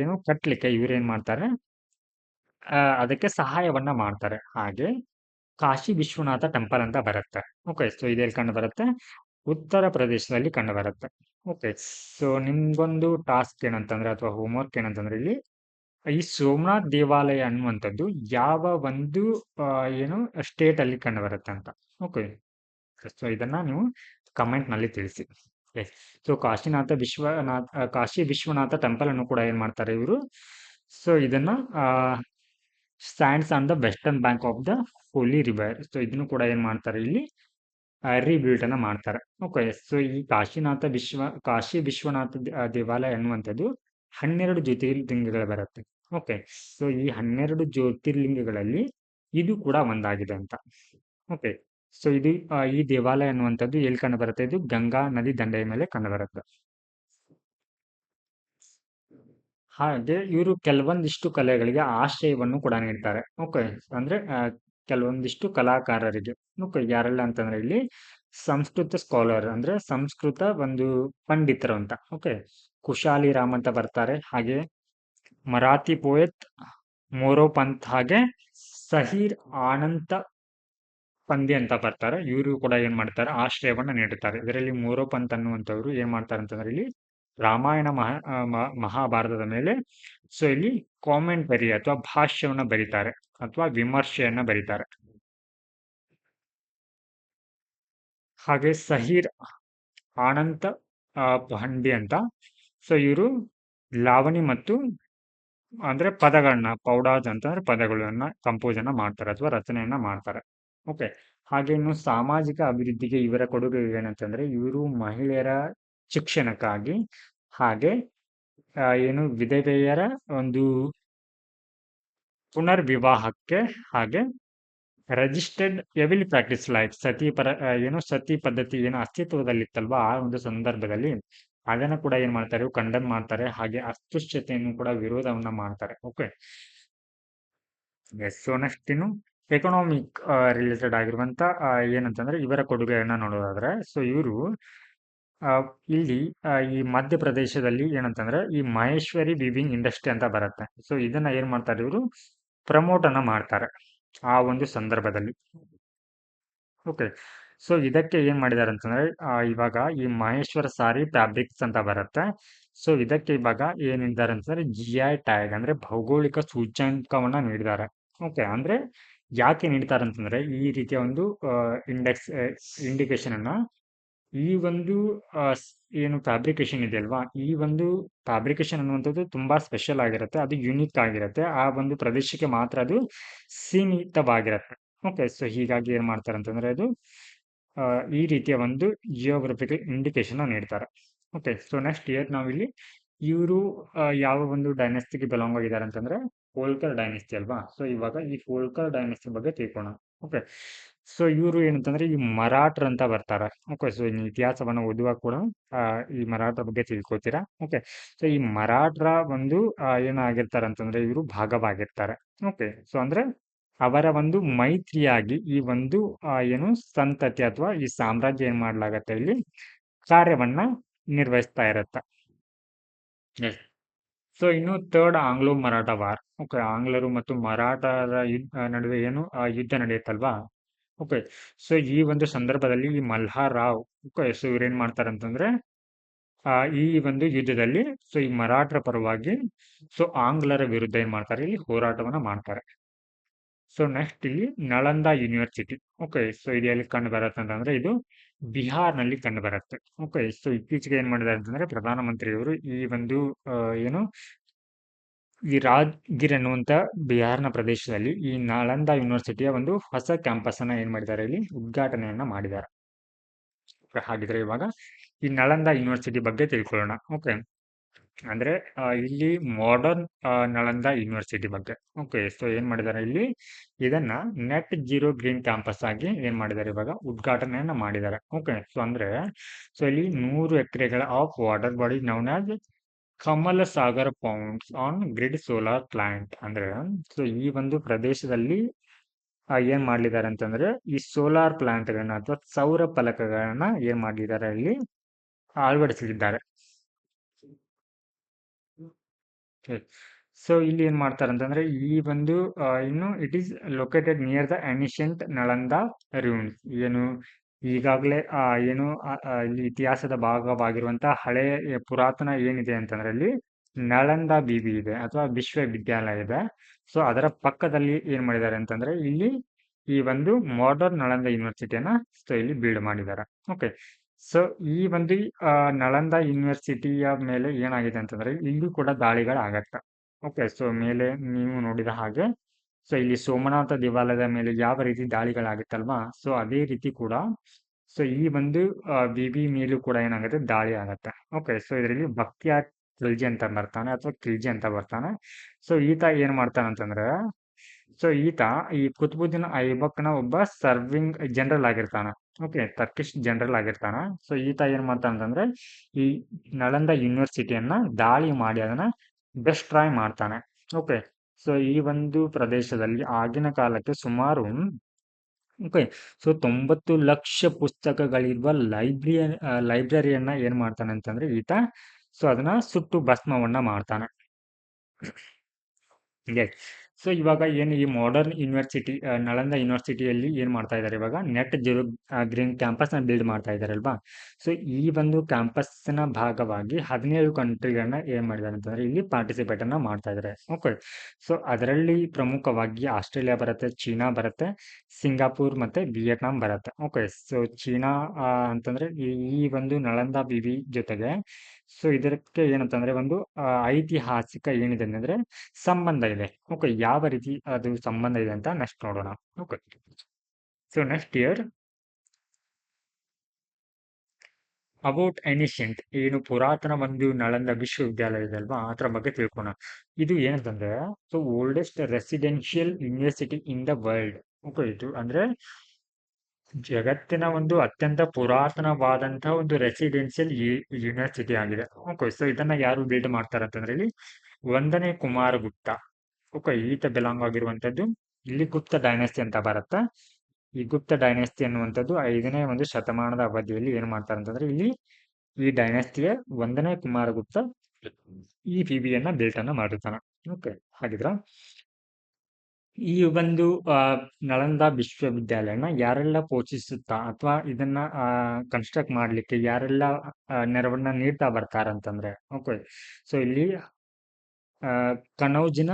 ಏನು ಕಟ್ಲಿಕ್ಕೆ ಇವ್ರೇನ್ ಮಾಡ್ತಾರೆ ಅದಕ್ಕೆ ಸಹಾಯವನ್ನ ಮಾಡ್ತಾರೆ. ಹಾಗೆ ಕಾಶಿ ವಿಶ್ವನಾಥ ಟೆಂಪಲ್ ಅಂತ ಬರುತ್ತೆ. ಓಕೆ, ಸೊ ಇದೆಲ್ಲಿ ಕಂಡು ಬರುತ್ತೆ? ಉತ್ತರ ಪ್ರದೇಶದಲ್ಲಿ ಕಂಡು ಬರುತ್ತೆ. ಓಕೆ, ಸೊ ನಿಮ್ಗೊಂದು ಟಾಸ್ಕ್ ಏನಂತಂದ್ರೆ ಅಥವಾ ಹೋಮ್ವರ್ಕ್ ಏನಂತಂದ್ರೆ ಇಲ್ಲಿ ಈ ಸೋಮನಾಥ್ ದೇವಾಲಯ ಅನ್ನುವಂಥದ್ದು ಯಾವ ಒಂದು ಏನು ಸ್ಟೇಟ್ ಅಲ್ಲಿ ಕಂಡು ಬರುತ್ತೆ ಅಂತ. ಓಕೆ, ಸೊ ಇದನ್ನ ನೀವು ಕಮೆಂಟ್ ನಲ್ಲಿ ತಿಳಿಸಿ. ಸೊ ಕಾಶಿ ವಿಶ್ವನಾಥ ಟೆಂಪಲ್ ಅನ್ನು ಕೂಡ ಏನ್ ಮಾಡ್ತಾರೆ ಇವರು? ಸೊ ಇದನ್ನ stands on the western bank of the holy river. So ಇದನ್ನು ಕೂಡ ಏನ್ ಮಾಡ್ತಾರೆ ಇಲ್ಲಿ ರೀಬಿಲ್ಡ್ ಅನ್ನ ಮಾಡ್ತಾರೆ. ಓಕೆ, ಸೊ ಈ ಕಾಶಿ ವಿಶ್ವನಾಥ ದೇವಾಲಯ ಅನ್ನುವಂಥದ್ದು 12 ಜ್ಯೋತಿರ್ಲಿಂಗಗಳು ಬರುತ್ತೆ. ಓಕೆ, ಸೊ ಈ 12 ಜ್ಯೋತಿರ್ಲಿಂಗಗಳಲ್ಲಿ ಇದು ಕೂಡ ಒಂದಾಗಿದೆ ಅಂತ. ಓಕೆ, ಸೊ ಇದು ಈ ದೇವಾಲಯ ಅನ್ನುವಂಥದ್ದು ಎಲ್ಲಿ ಕಂಡು ಬರುತ್ತೆ? ಇದು ಗಂಗಾ ನದಿ ದಂಡೆಯ ಮೇಲೆ ಕಂಡು ಬರುತ್ತೆ. ಹಾಗೆ ಇವರು ಕೆಲವೊಂದಿಷ್ಟು ಕಲೆಗಳಿಗೆ ಆಶ್ರಯವನ್ನು ಕೂಡ ನೀಡ್ತಾರೆ. ಓಕೆ, ಅಂದ್ರೆ ಕೆಲವೊಂದಿಷ್ಟು ಕಲಾಕಾರರಿಗೆ. ಓಕೆ, ಯಾರೆಲ್ಲ ಅಂತಂದ್ರೆ ಇಲ್ಲಿ ಸಂಸ್ಕೃತ ಸ್ಕಾಲರ್ ಅಂದ್ರೆ ಸಂಸ್ಕೃತ ಒಂದು ಪಂಡಿತರು ಅಂತ. ಓಕೆ, ಕುಶಾಲಿ ರಾಮ್ ಅಂತ ಬರ್ತಾರೆ. ಹಾಗೆ ಮರಾಠಿ ಪೋಯತ್ ಮೋರೋಪಂತ್ ಹಾಗೆ ಸಹೀರ್ ಆನಂತ ಪಂದ್ಯ ಅಂತ ಬರ್ತಾರೆ. ಇವರು ಕೂಡ ಏನ್ ಮಾಡ್ತಾರೆ ಆಶ್ರಯವನ್ನ ನೀಡುತ್ತಾರೆ. ಇದರಲ್ಲಿ ಮೋರೋಪಂತ್ ಅನ್ನುವಂಥವ್ರು ಏನ್ ಮಾಡ್ತಾರೆ ಅಂತಂದ್ರೆ ಇಲ್ಲಿ ರಾಮಾಯಣ ಮಹಾಭಾರತದ ಮೇಲೆ ಸೊ ಇಲ್ಲಿ ಕಾಮೆಂಟರಿ ಅಥವಾ ಭಾಷ್ಯವನ್ನ ಬರೀತಾರೆ ಅಥವಾ ವಿಮರ್ಶೆಯನ್ನ ಬರೀತಾರೆ. ಹಾಗೆ ಸಹೀರ್ ಆನಂತ ಪಂಡಿ ಅಂತ ಸೊ ಇವರು ಲಾವಣಿ ಮತ್ತು ಅಂದ್ರೆ ಪದಗಳನ್ನ ಪೌಡಾಜ್ ಅಂತಂದ್ರೆ ಪದಗಳನ್ನ ಕಂಪೋಸ್ ಅನ್ನ ಮಾಡ್ತಾರೆ ಅಥವಾ ರಚನೆಯನ್ನ ಮಾಡ್ತಾರೆ. ಓಕೆ, ಹಾಗೆ ಇನ್ನು ಸಾಮಾಜಿಕ ಅಭಿವೃದ್ಧಿಗೆ ಇವರ ಕೊಡುಗೆ ಏನಂತಂದ್ರೆ ಇವರು ಮಹಿಳೆಯರ ಶಿಕ್ಷಣಕ್ಕಾಗಿ ಹಾಗೆ ಏನು ವಿಧವೆಯರ ಒಂದು ಪುನರ್ವಿವಾಹಕ್ಕೆ ಹಾಗೆ ರಿಜಿಸ್ಟರ್ಡ್ ಎವಿಲ್ ಪ್ರಾಕ್ಟೀಸ್ ಲೈಕ್ ಸತಿ ಪದ್ಧತಿ ಏನು ಅಸ್ತಿತ್ವದಲ್ಲಿತ್ತಲ್ವಾ ಆ ಒಂದು ಸಂದರ್ಭದಲ್ಲಿ ಅದನ್ನ ಕೂಡ ಏನ್ ಮಾಡ್ತಾರೆ ಕಂಡಮ್ ಮಾಡ್ತಾರೆ. ಹಾಗೆ ಅಸ್ಪೃಶ್ಯತೆಯನ್ನು ಕೂಡ ವಿರೋಧವನ್ನ ಮಾಡ್ತಾರೆ. ಓಕೆ, ಸೊ ನೆಕ್ಸ್ಟ್ ಇನ್ನು ಎಕನಾಮಿಕ್ ರಿಲೇಟೆಡ್ ಆಗಿರುವಂತ ಏನಂತಂದ್ರೆ ಇವರ ಕೊಡುಗೆಯನ್ನ ನೋಡೋದಾದ್ರೆ ಸೊ ಇವರು ಇಲ್ಲಿ ಈ ಮಧ್ಯಪ್ರದೇಶದಲ್ಲಿ ಏನಂತಂದ್ರೆ ಈ ಮಹೇಶ್ವರಿ ವಿವಿಂಗ್ ಇಂಡಸ್ಟ್ರಿ ಅಂತ ಬರುತ್ತೆ. ಸೊ ಇದನ್ನ ಏನ್ ಮಾಡ್ತಾರೆ ಇವರು ಪ್ರಮೋಟ್ ಅನ್ನ ಮಾಡ್ತಾರೆ ಆ ಒಂದು ಸಂದರ್ಭದಲ್ಲಿ. ಓಕೆ, ಸೊ ಇದಕ್ಕೆ ಏನ್ ಮಾಡಿದ್ದಾರೆ ಅಂತಂದ್ರೆ ಇವಾಗ ಈ ಮಹೇಶ್ವರ ಸಾರಿ ಫ್ಯಾಬ್ರಿಕ್ಸ್ ಅಂತ ಬರುತ್ತೆ. ಸೊ ಇದಕ್ಕೆ ಇವಾಗ ಏನಿದ್ದಾರೆ ಅಂತಂದ್ರೆ GI ಟ್ಯಾಗ್ ಅಂದ್ರೆ ಭೌಗೋಳಿಕ ಸೂಚ್ಯಂಕವನ್ನ ನೀಡಿದ್ದಾರೆ. ಓಕೆ, ಅಂದ್ರೆ ಯಾಕೆ ನೀಡ್ತಾರೆ ಅಂತಂದ್ರೆ ಈ ರೀತಿಯ ಒಂದು ಇಂಡಿಕೇಶನ್ ಅನ್ನ ಈ ಒಂದು ಏನು ಫ್ಯಾಬ್ರಿಕೇಶನ್ ಇದೆಯಲ್ವಾ ಈ ಒಂದು ಫ್ಯಾಬ್ರಿಕೇಶನ್ ಅನ್ನುವಂಥದ್ದು ತುಂಬಾ ಸ್ಪೆಷಲ್ ಆಗಿರುತ್ತೆ. ಅದು ಯುನಿಕ್ ಆಗಿರುತ್ತೆ. ಆ ಒಂದು ಪ್ರದೇಶಕ್ಕೆ ಮಾತ್ರ ಅದು ಸೀಮಿತವಾಗಿರುತ್ತೆ. ಓಕೆ, ಸೊ ಹೀಗಾಗಿ ಏನ್ ಮಾಡ್ತಾರೆ ಅಂತಂದ್ರೆ ಅದು ಈ ರೀತಿಯ ಒಂದು ಜಿಯೋಗ್ರಫಿಕಲ್ ಇಂಡಿಕೇಶನ್ ನೀಡ್ತಾರೆ. ಓಕೆ, ಸೊ ನೆಕ್ಸ್ಟ್ ಇಯರ್ ನಾವಿಲ್ಲಿ ಇವರು ಯಾವ ಒಂದು ಡೈನೆಸ್ಟಿಗೆ ಬಿಲಾಂಗ್ ಆಗಿದ್ದಾರೆ ಅಂತಂದ್ರೆ ಹೋಲ್ಕರ್ ಡೈನೆಸ್ಟಿ ಅಲ್ವಾ. ಸೊ ಇವಾಗ ಈ ಹೋಲ್ಕರ್ ಡೈನೆಸ್ಟಿ ಬಗ್ಗೆ ತಿಳ್ಕೋಣ. ಓಕೆ, ಸೊ ಇವರು ಏನಂತಂದ್ರೆ ಈ ಮರಾಠರ್ ಅಂತ ಬರ್ತಾರೆ. ಓಕೆ, ಸೊ ಇತಿಹಾಸವನ್ನ ಓದುವಾಗ ಕೂಡ ಈ ಮರಾಠರ ಬಗ್ಗೆ ತಿಳ್ಕೊತೀರಾ. ಓಕೆ, ಸೊ ಈ ಮರಾಠರ ಒಂದು ಏನಾಗಿರ್ತಾರೆ ಅಂತಂದ್ರೆ ಇವರು ಭಾಗವಾಗಿರ್ತಾರೆ. ಓಕೆ, ಸೊ ಅಂದ್ರೆ ಅವರ ಒಂದು ಮೈತ್ರಿಯಾಗಿ ಈ ಒಂದು ಏನು ಸಂತತಿ ಅಥವಾ ಈ ಸಾಮ್ರಾಜ್ಯ ಏನ್ ಮಾಡ್ಲಾಗತ್ತೆ ಇಲ್ಲಿ ಕಾರ್ಯವನ್ನ ನಿರ್ವಹಿಸ್ತಾ ಇರತ್ತ. ಸೊ ಇನ್ನು third Anglo Maratha war. Okay, ಆಂಗ್ಲರು ಮತ್ತು ಮರಾಠರ ನಡುವೆ ಏನು ಯುದ್ಧ ನಡೆಯುತ್ತಲ್ವಾ. ಓಕೆ, ಸೊ ಈ ಒಂದು ಸಂದರ್ಭದಲ್ಲಿ ಈ ಮಲ್ಹಾರ್ ರಾವ್ ಓಕೆ ಸೊ ಇವ್ರೇನ್ ಮಾಡ್ತಾರೆ ಅಂತಂದ್ರೆ ಈ ಒಂದು ಯುದ್ಧದಲ್ಲಿ ಸೊ ಈ ಮರಾಠರ ಪರವಾಗಿ ಸೊ ಆಂಗ್ಲರ ವಿರುದ್ಧ ಏನ್ ಮಾಡ್ತಾರೆ ಇಲ್ಲಿ ಹೋರಾಟವನ್ನ ಮಾಡ್ತಾರೆ. ಸೊ ನೆಕ್ಸ್ಟ್ ಇಲ್ಲಿ ನಳಂದ ಯೂನಿವರ್ಸಿಟಿ. ಓಕೆ, ಸೊ ಇದು ಎಲ್ಲಿ ಕಂಡು ಬರುತ್ತೆ ಅಂತಂದ್ರೆ ಇದು ಬಿಹಾರ್ನಲ್ಲಿ ಕಂಡು ಬರುತ್ತೆ. ಓಕೆ, ಸೊ ಇತ್ತೀಚೆಗೆ ಏನ್ ಮಾಡಿದ್ದಾರೆ ಅಂತಂದ್ರೆ ಪ್ರಧಾನಮಂತ್ರಿಯವರು ಈ ಒಂದು ಏನು ಈ ರಾಜ್ಗಿರ್ ಅನ್ನುವಂಥ ಬಿಹಾರ್ನ ಪ್ರದೇಶದಲ್ಲಿ ಈ ನಾಳಂದ ಯೂನಿವರ್ಸಿಟಿಯ ಒಂದು ಹೊಸ ಕ್ಯಾಂಪಸ್ ಅನ್ನ ಏನ್ ಮಾಡಿದ್ದಾರೆ, ಇಲ್ಲಿ ಉದ್ಘಾಟನೆಯನ್ನ ಮಾಡಿದ್ದಾರೆ. ಹಾಗಿದ್ರೆ ಇವಾಗ ಈ ನಳಂದ ಯೂನಿವರ್ಸಿಟಿ ಬಗ್ಗೆ ತಿಳ್ಕೊಳ್ಳೋಣ. ಓಕೆ, ಅಂದ್ರೆ ಇಲ್ಲಿ ಮಾಡರ್ನ್ ನಳಂದ ಯೂನಿವರ್ಸಿಟಿ ಬಗ್ಗೆ. ಓಕೆ, ಸೊ ಏನ್ ಮಾಡಿದ್ದಾರೆ ಇಲ್ಲಿ ಇದನ್ನ ನೆಟ್ ಜೀರೋ ಗ್ರೀನ್ ಕ್ಯಾಂಪಸ್ ಆಗಿ ಏನ್ ಮಾಡಿದ್ದಾರೆ, ಇವಾಗ ಉದ್ಘಾಟನೆಯನ್ನ ಮಾಡಿದ್ದಾರೆ. ಓಕೆ, ಸೊ ಅಂದ್ರೆ ಸೊ ಇಲ್ಲಿ 100 ಎಕರೆಗಳ of water body known as Kamala Sagar ponds on grid solar plant. ಅಂದ್ರೆ ಸೊ ಈ ಒಂದು ಪ್ರದೇಶದಲ್ಲಿ ಏನ್ ಮಾಡ್ಲಿದ್ದಾರೆ ಅಂತಂದ್ರೆ ಈ ಸೋಲಾರ್ ಪ್ಲಾಂಟ್ಗಳನ್ನ ಅಥವಾ ಸೌರ ಫಲಕಗಳನ್ನ ಏನ್ ಮಾಡಿದ್ದಾರೆ ಇಲ್ಲಿ ಅಳವಡಿಸಲಿದ್ದಾರೆ. ಸೊ ಇಲ್ಲಿ ಏನ್ ಮಾಡ್ತಾರೆ ಅಂತಂದ್ರೆ ಈ ಒಂದು ಇನ್ನು it is located near the ancient Nalanda ruins. ಏನು ಈಗಾಗಲೇ ಏನು ಇಲ್ಲಿ ಇತಿಹಾಸದ ಭಾಗವಾಗಿರುವಂತಹ ಹಳೆಯ ಪುರಾತನ ಏನಿದೆ ಅಂತಂದ್ರೆ ಇಲ್ಲಿ ನಳಂದ ಬಿಬಿ ಇದೆ ಅಥವಾ ವಿಶ್ವವಿದ್ಯಾಲಯ ಇದೆ. ಸೊ ಅದರ ಪಕ್ಕದಲ್ಲಿ ಏನ್ ಮಾಡಿದ್ದಾರೆ ಅಂತಂದ್ರೆ ಇಲ್ಲಿ ಈ ಒಂದು ಮಾಡರ್ನ್ ನಳಂದ ಯೂನಿವರ್ಸಿಟಿಯನ್ನ ಸೊ ಇಲ್ಲಿ ಬಿಲ್ಡ್ ಮಾಡಿದ್ದಾರೆ. ಓಕೆ, ಸೊ ಈ ಒಂದು ನಳಂದ ಯೂನಿವರ್ಸಿಟಿಯ ಮೇಲೆ ಏನಾಗಿದೆ ಅಂತಂದ್ರೆ ಇಲ್ಲೂ ಕೂಡ ದಾಳಿಗಳಾಗತ್ತೆ. ಓಕೆ, ಸೊ ಮೇಲೆ ನೀವು ನೋಡಿದ ಹಾಗೆ ಸೊ ಇಲ್ಲಿ ಸೋಮನಾಥ ದೇವಾಲಯದ ಮೇಲೆ ಯಾವ ರೀತಿ ದಾಳಿಗಳಾಗುತ್ತಲ್ವಾ, ಸೊ ಅದೇ ರೀತಿ ಕೂಡ ಸೊ ಈ ಒಂದು ಬಿಬಿ ಮೇಲೂ ಕೂಡ ಏನಾಗುತ್ತೆ, ದಾಳಿ ಆಗತ್ತೆ. ಓಕೆ, ಸೊ ಇದರಲ್ಲಿ ಭಕ್ತಿಯಾರ್ ಖಿಲ್ಜಿ ಅಂತ ಬರ್ತಾನೆ ಅಥವಾ ಖಿಲ್ಜಿ ಅಂತ ಬರ್ತಾನೆ. ಸೊ ಈತ ಏನ್ ಮಾಡ್ತಾನೆ ಅಂತಂದ್ರೆ ಸೊ ಈತ ಈ ಕುತುಬುದ್ದೀನ್ ಐಬಕ್ನ ಒಬ್ಬ ಸರ್ವಿಂಗ್ ಜನರಲ್ ಆಗಿರ್ತಾನೆ. ಓಕೆ, ಟರ್ಕಿಶ್ ಜನರಲ್ ಆಗಿರ್ತಾನ. ಸೊ ಈತ ಏನ್ ಮಾಡ್ತಾನೆ ಅಂತಂದ್ರೆ ಈ ನಳಂದ ಯೂನಿವರ್ಸಿಟಿಯನ್ನ ದಾಳಿ ಮಾಡಿ ಅದನ್ನ ಡಿಸ್ಟ್ರಾಯ್ ಮಾಡ್ತಾನೆ. ಓಕೆ, ಸೊ ಈ ಒಂದು ಪ್ರದೇಶದಲ್ಲಿ ಆಗಿನ ಕಾಲಕ್ಕೆ ಸುಮಾರು ಓಕೆ ಸೊ 90 ಲಕ್ಷ ಪುಸ್ತಕಗಳಿರುವ ಲೈಬ್ರರಿಯನ್ನ ಏನ್ ಮಾಡ್ತಾನೆ ಅಂತಂದ್ರೆ ಈತ ಸೊ ಅದನ್ನ ಸುಟ್ಟು ಭಸ್ಮವನ್ನ ಮಾಡ್ತಾನೆ. ಎಸ್, ಸೊ ಇವಾಗ ಏನು ಈ ಮಾಡರ್ನ್ ಯೂನಿವರ್ಸಿಟಿ ನಳಂದ ಯೂನಿವರ್ಸಿಟಿಯಲ್ಲಿ ಏನ್ ಮಾಡ್ತಾ ಇದ್ದಾರೆ, ಇವಾಗ ನೆಟ್ ಜೀರೋ ಗ್ರೀನ್ ಕ್ಯಾಂಪಸ್ ನ ಬಿಲ್ಡ್ ಮಾಡ್ತಾ ಇದ್ದಾರೆ ಅಲ್ವಾ. ಸೊ ಈ ಒಂದು ಕ್ಯಾಂಪಸ್ ನ ಭಾಗವಾಗಿ 17 ಕಂಟ್ರಿಗಳನ್ನ ಏನ್ ಮಾಡಿದ್ದಾರೆ ಅಂತಂದ್ರೆ ಇಲ್ಲಿ ಪಾರ್ಟಿಸಿಪೇಟ್ ಅನ್ನ ಮಾಡ್ತಾ ಇದ್ದಾರೆ. ಓಕೆ, ಸೊ ಅದರಲ್ಲಿ ಪ್ರಮುಖವಾಗಿ ಆಸ್ಟ್ರೇಲಿಯಾ ಬರುತ್ತೆ, ಚೀನಾ ಬರುತ್ತೆ, ಸಿಂಗಾಪುರ್ ಮತ್ತೆ ವಿಯೆಟ್ನಾಂ ಬರುತ್ತೆ. ಓಕೆ, ಸೊ ಚೀನಾ ಅಂತಂದ್ರೆ ಈ ಒಂದು ನಳಂದ ಬಿಬಿ ಜೊತೆಗೆ ಸೊ ಇದಕ್ಕೆ ಏನಂತಂದ್ರೆ ಒಂದು ಐತಿಹಾಸಿಕ ಏನಿದೆ ಅಂದ್ರೆ ಸಂಬಂಧ ಇದೆ. ಓಕೆ, ಯಾವ ರೀತಿ ಅದು ಸಂಬಂಧ ಇದೆ ಅಂತ ನೆಕ್ಸ್ಟ್ ನೋಡೋಣ. Okay, so next year about ancient ಏನು ಪುರಾತನ ಒಂದು ನಳಂದ ವಿಶ್ವವಿದ್ಯಾಲಯ ಇದೆ ಅಲ್ವಾ, ಅದರ ಬಗ್ಗೆ ತಿಳ್ಕೋಣ. ಇದು ಏನಂತಂದ್ರೆ so oldest residential university in the world. Okay, ಇದು ಅಂದ್ರೆ ಜಗತ್ತಿನ ಒಂದು ಅತ್ಯಂತ ಪುರಾತನವಾದಂತಹ ಒಂದು ರೆಸಿಡೆನ್ಷಿಯಲ್ ಯೂನಿವರ್ಸಿಟಿ ಆಗಿದೆ. ಓಕೆ, ಸೊ ಇದನ್ನ ಯಾರು ಬಿಲ್ಡ್ ಮಾಡ್ತಾರೆ ಅಂತಂದ್ರೆ ಇಲ್ಲಿ 1ನೇ ಕುಮಾರಗುಪ್ತ. ಓಕೆ, ಈತ ಬಿಲಾಂಗ್ ಆಗಿರುವಂತದ್ದು ಇಲ್ಲಿ ಗುಪ್ತ ಡೈನೆಸ್ಟಿ ಅಂತ ಬರುತ್ತೆ. ಈ ಗುಪ್ತ ಡೈನೆಸ್ಟಿ ಅನ್ನುವಂಥದ್ದು 5ನೇ ಒಂದು ಶತಮಾನದ ಅವಧಿಯಲ್ಲಿ ಏನ್ ಮಾಡ್ತಾರೆ ಅಂತಂದ್ರೆ ಇಲ್ಲಿ ಈ ಡೈನೆಸ್ಟಿಯ 1ನೇ ಕುಮಾರಗುಪ್ತ ಈ ಬಿಬಿಯನ್ನ ಬಿಲ್ಟ್ ಅನ್ನ ಮಾಡಿರ್ತಾನೆ. ಓಕೆ, ಹಾಗಿದ್ರ ಈ ಒಂದು ನಳಂದ ವಿಶ್ವವಿದ್ಯಾಲಯನ ಯಾರೆಲ್ಲ ಪೋಷಿಸುತ್ತಾ ಅಥವಾ ಇದನ್ನ ಕನ್ಸ್ಟ್ರಕ್ಟ್ ಮಾಡ್ಲಿಕ್ಕೆ ಯಾರೆಲ್ಲ ನೆರವನ್ನ ನೀಡ್ತಾ ಬರ್ತಾರಂತಂದ್ರೆ ಓಕೆ, ಸೊ ಇಲ್ಲಿ ಕನೌಜಿನ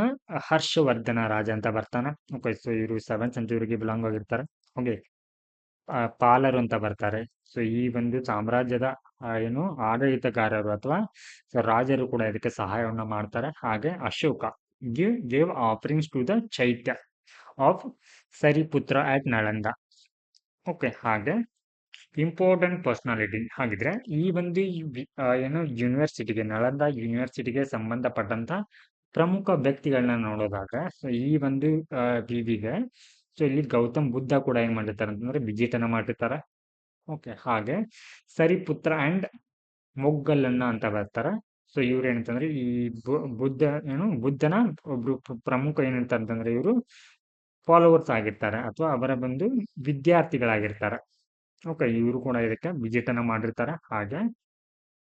ಹರ್ಷವರ್ಧನ ರಾಜ ಅಂತ ಬರ್ತಾನೆ. ಓಕೆ, ಸೊ ಇವರು 7th ಸೆಂಚುರಿಗೆ ಬಿಲಾಂಗ್ ಆಗಿರ್ತಾರೆ. ಓಕೆ, ಪಾಲರು ಅಂತ ಬರ್ತಾರೆ. ಸೊ ಈ ಒಂದು ಸಾಮ್ರಾಜ್ಯದ ಏನು ಆಡಳಿತಗಾರರು ಅಥವಾ ರಾಜರು ಕೂಡ ಇದಕ್ಕೆ ಸಹಾಯವನ್ನ ಮಾಡ್ತಾರೆ. ಹಾಗೆ Ashoka gave offerings to the chaitya of Sariputra at Nalanda. Okay, ಹಾಗೆ ಇಂಪಾರ್ಟೆಂಟ್ ಪರ್ಸನಾಲಿಟಿ. ಹಾಗಿದ್ರೆ ಈ ಒಂದು ಏನು ಯೂನಿವರ್ಸಿಟಿಗೆ ನಳಂದ ಯೂನಿವರ್ಸಿಟಿಗೆ ಸಂಬಂಧಪಟ್ಟಂತ ಪ್ರಮುಖ ವ್ಯಕ್ತಿಗಳನ್ನ ನೋಡೋದಾಗ ಸೊ ಈ ಒಂದು ಬಿಬಿಗೆ ಸೊ ಇಲ್ಲಿ ಗೌತಮ್ ಬುದ್ಧ ಕೂಡ ಏನ್ ಮಾಡಿರ್ತಾರೆ ಅಂತಂದ್ರೆ ವಿಜಿಟ್ ಅನ್ನ ಮಾಡಿರ್ತಾರೆ. ಓಕೆ, ಹಾಗೆ ಸರಿಪುತ್ರ ಅಂಡ್ ಮೊಗ್ಗಲನ್ನ ಅಂತ ಬರ್ತಾರೆ. ಸೊ ಇವ್ರು ಏನಂತಂದ್ರೆ ಈ ಬುದ್ಧ ಏನು ಬುದ್ಧನ ಒಬ್ರು ಪ್ರಮುಖ ಏನಂತ ಅಂತಂದ್ರೆ ಇವರು ಫಾಲೋವರ್ಸ್ ಆಗಿರ್ತಾರೆ ಅಥವಾ ಅವರ ಬಂದು ವಿದ್ಯಾರ್ಥಿಗಳಾಗಿರ್ತಾರೆ. ಓಕೆ, ಇವರು ಕೂಡ ಇದಕ್ಕೆ ವಿಜಿಟ್ ಅನ್ನ ಮಾಡಿರ್ತಾರೆ. ಹಾಗೆ